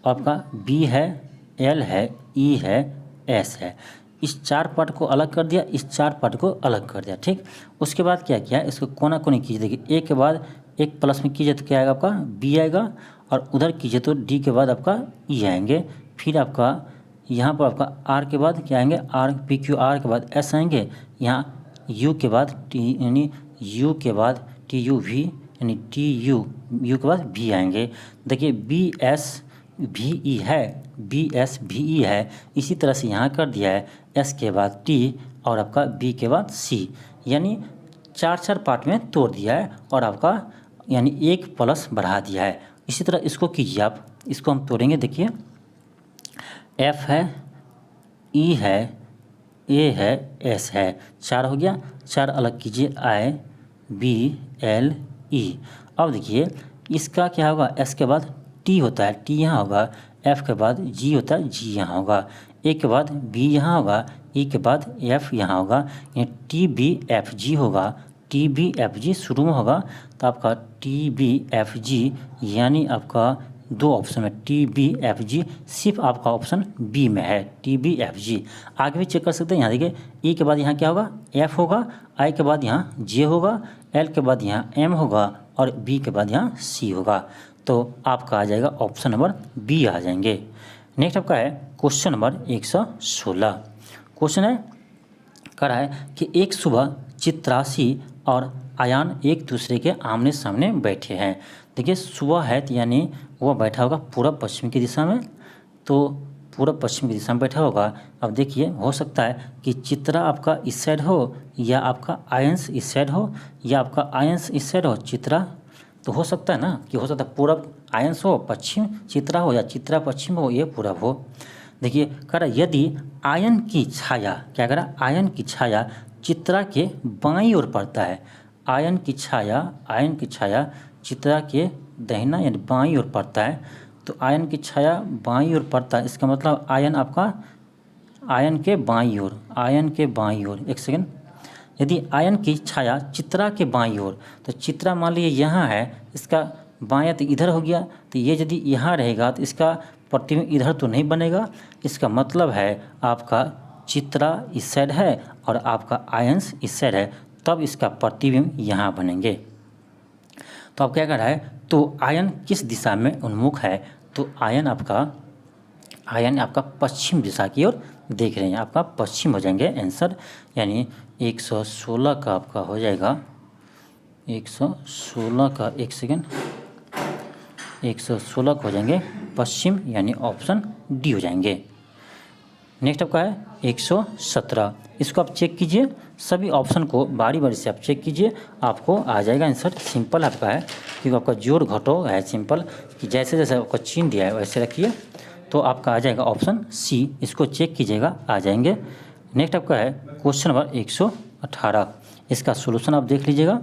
आपका बी है, एल है, ई है, एस है। इस 4 पार्ट को अलग कर दिया, इस 4 पार्ट को अलग कर दिया। ठीक, उसके बाद क्या किया, इसको कोना कोनी कीजिए। देखिए ए के बाद एक प्लस में कीजिए तो क्या आएगा आपका बी आएगा, और उधर कीजिए तो डी के बाद आपका ई आएंगे। फिर आपका यहाँ पर आपका आर के बाद क्या आएंगे, आर पी क्यू आर के बाद एस आएंगे, यहाँ यू के बाद टी, यानी यू के बाद टी यू वी, यानी टी यू यू के बाद भी आएंगे। देखिए बी एस भी ई है, बी एस भी ई है, इसी तरह से यहाँ कर दिया है, एस के बाद टी और आपका बी के बाद सी, यानी 4 पार्ट में तोड़ दिया है और आपका यानी 1 प्लस बढ़ा दिया है। इसी तरह इसको कीजिए आप, इसको हम तोड़ेंगे। देखिए एफ है, ई है, ए है, एस है, 4 हो गया। 4 अलग कीजिए, आई बी एल ई। अब देखिए इसका क्या होगा, एस के बाद टी होता है, टी यहाँ होगा, एफ के बाद जी होता है, जी यहाँ होगा, ए के बाद बी यहाँ होगा, ई के बाद एफ यहाँ होगा, यानी टी बी एफ जी होगा। टी बी एफ जी शुरू में होगा तो आपका टी बी एफ जी, यानी आपका 2 ऑप्शन में टी बी एफ जी, सिर्फ आपका ऑप्शन बी में है टी बी एफ जी। आगे भी चेक कर सकते हैं। यहाँ देखिए ई के बाद यहाँ क्या होगा, एफ होगा, आई के बाद यहाँ जे होगा, एल के बाद यहाँ एम होगा और बी के बाद यहाँ सी होगा। तो आपका आ जाएगा ऑप्शन नंबर बी आ जाएंगे। नेक्स्ट आपका है क्वेश्चन नंबर 116। क्वेश्चन है कह रहा है कि एक सुबह चित्रासी और आयान एक दूसरे के आमने सामने बैठे हैं। देखिए सुबह है तो यानी वह बैठा होगा पूर्व पश्चिम की दिशा में, तो पूर्व पश्चिम की दिशा में बैठा होगा। अब देखिए हो सकता है कि चित्रा आपका इस साइड हो या आपका आयंस इस साइड हो या आपका आयंस इस साइड हो चित्रा, तो हो सकता है ना कि हो सकता है पूर्व आयंस हो, पश्चिम चित्रा हो, या चित्रा पश्चिम हो, ये पूर्व हो। देखिए कह रहा यदि आयन की छाया, क्या कह रहा, आयन की छाया चित्रा के बाईं ओर पड़ता है, आयन की छाया चित्रा के दाहिना यानी बाईं ओर पड़ता है, तो आयन की छाया बाईं ओर पड़ता है, इसका मतलब आयन आपका आयन के बाईं ओर, एक सेकेंड, यदि आयन की छाया चित्रा के बाईं ओर, तो चित्रा मान लीजिए यहाँ है, इसका बायां तो इधर हो गया, तो ये यदि यहाँ रहेगा तो इसका प्रतिबिंब इधर तो नहीं बनेगा। इसका मतलब है आपका चित्रा इस साइड है और आपका आयंस इस साइड है, तब इसका प्रतिबिंब यहाँ बनेंगे। तो आप क्या कर रहा है, तो आयन किस दिशा में उन्मुख है, तो आयन आपका पश्चिम दिशा की ओर देख रहे हैं, आपका पश्चिम हो जाएंगे आंसर, यानी 116 का आपका हो जाएगा 116 का, एक सेकेंड, 116 का हो जाएंगे पश्चिम, यानी ऑप्शन डी हो जाएंगे। नेक्स्ट आपका है 117। इसको आप चेक कीजिए, सभी ऑप्शन को बारी बारी से आप चेक कीजिए, आपको आ जाएगा आंसर। सिंपल आपका है क्योंकि आपका जोड़ घटो है सिंपल, कि जैसे जैसे आपका चिन्ह दिया है वैसे रखिए, तो आपका आ जाएगा ऑप्शन सी। इसको चेक कीजिएगा, आ जाएंगे। नेक्स्ट आपका है क्वेश्चन नंबर 118। इसका सोल्यूशन आप देख लीजिएगा।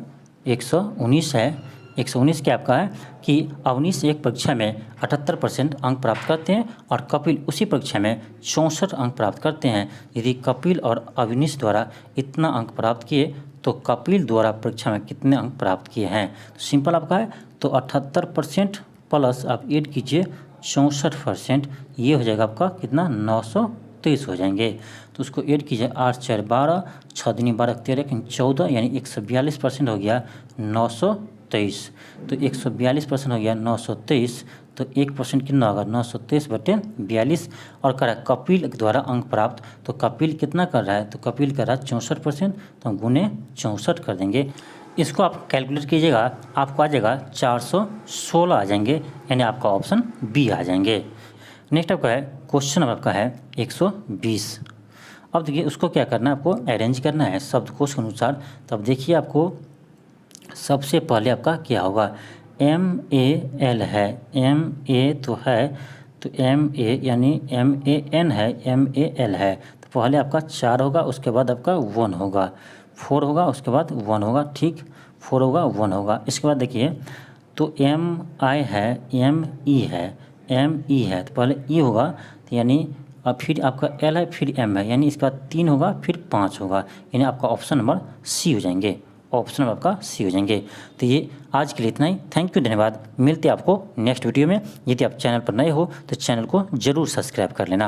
119 है। 119 क्या आपका है कि अवनीश एक परीक्षा में 78% अंक प्राप्त करते हैं और कपिल उसी परीक्षा में 64 अंक प्राप्त करते हैं। यदि कपिल और अवनीश द्वारा इतना अंक प्राप्त किए तो कपिल द्वारा परीक्षा में कितने अंक प्राप्त किए हैं। तो सिंपल आपका है, तो 78% प्लस आप ऐड कीजिए 64%, ये हो जाएगा आपका कितना, 923 हो जाएंगे। तो उसको ऐड कीजिए, 8 4 12, 6 दूनी 12 13 14, यानी 142% हो गया 923। तो 142% हो गया 923, तो 1% कितना होगा, 923/42। और कर रहा है कपिल द्वारा अंक प्राप्त, तो कपिल कितना कर रहा है, तो कपिल कर रहा है 64%, तो हम गुने 64 कर देंगे। इसको आप कैलकुलेट कीजिएगा, आपको आ जाएगा 416 आ जाएंगे, यानी आपका ऑप्शन बी आ जाएंगे। नेक्स्ट आपका है क्वेश्चन नंबर आपका है 120। अब देखिए उसको क्या करना है, आपको अरेंज करना है शब्दकोश के अनुसार। तब देखिए आपको सबसे पहले आपका क्या होगा, MAL है, MA तो है, तो MA यानी MAN है, MAL है, तो पहले आपका 4 होगा, उसके बाद आपका 1 होगा, 4 होगा, उसके बाद 1 होगा, ठीक, 4 होगा 1 होगा। इसके बाद देखिए तो MI है, ME है, ME है, तो पहले E होगा, तो यानी और फिर आपका L है, फिर M है, यानी इसका 3 होगा, फिर 5 होगा, यानी आपका ऑप्शन नंबर सी हो जाएंगे, ऑप्शन नंबर आपका सी हो जाएंगे। तो ये आज के लिए इतना ही। थैंक यू, धन्यवाद। मिलते हैं आपको नेक्स्ट वीडियो में। यदि आप चैनल पर नए हो तो चैनल को जरूर सब्सक्राइब कर लेना।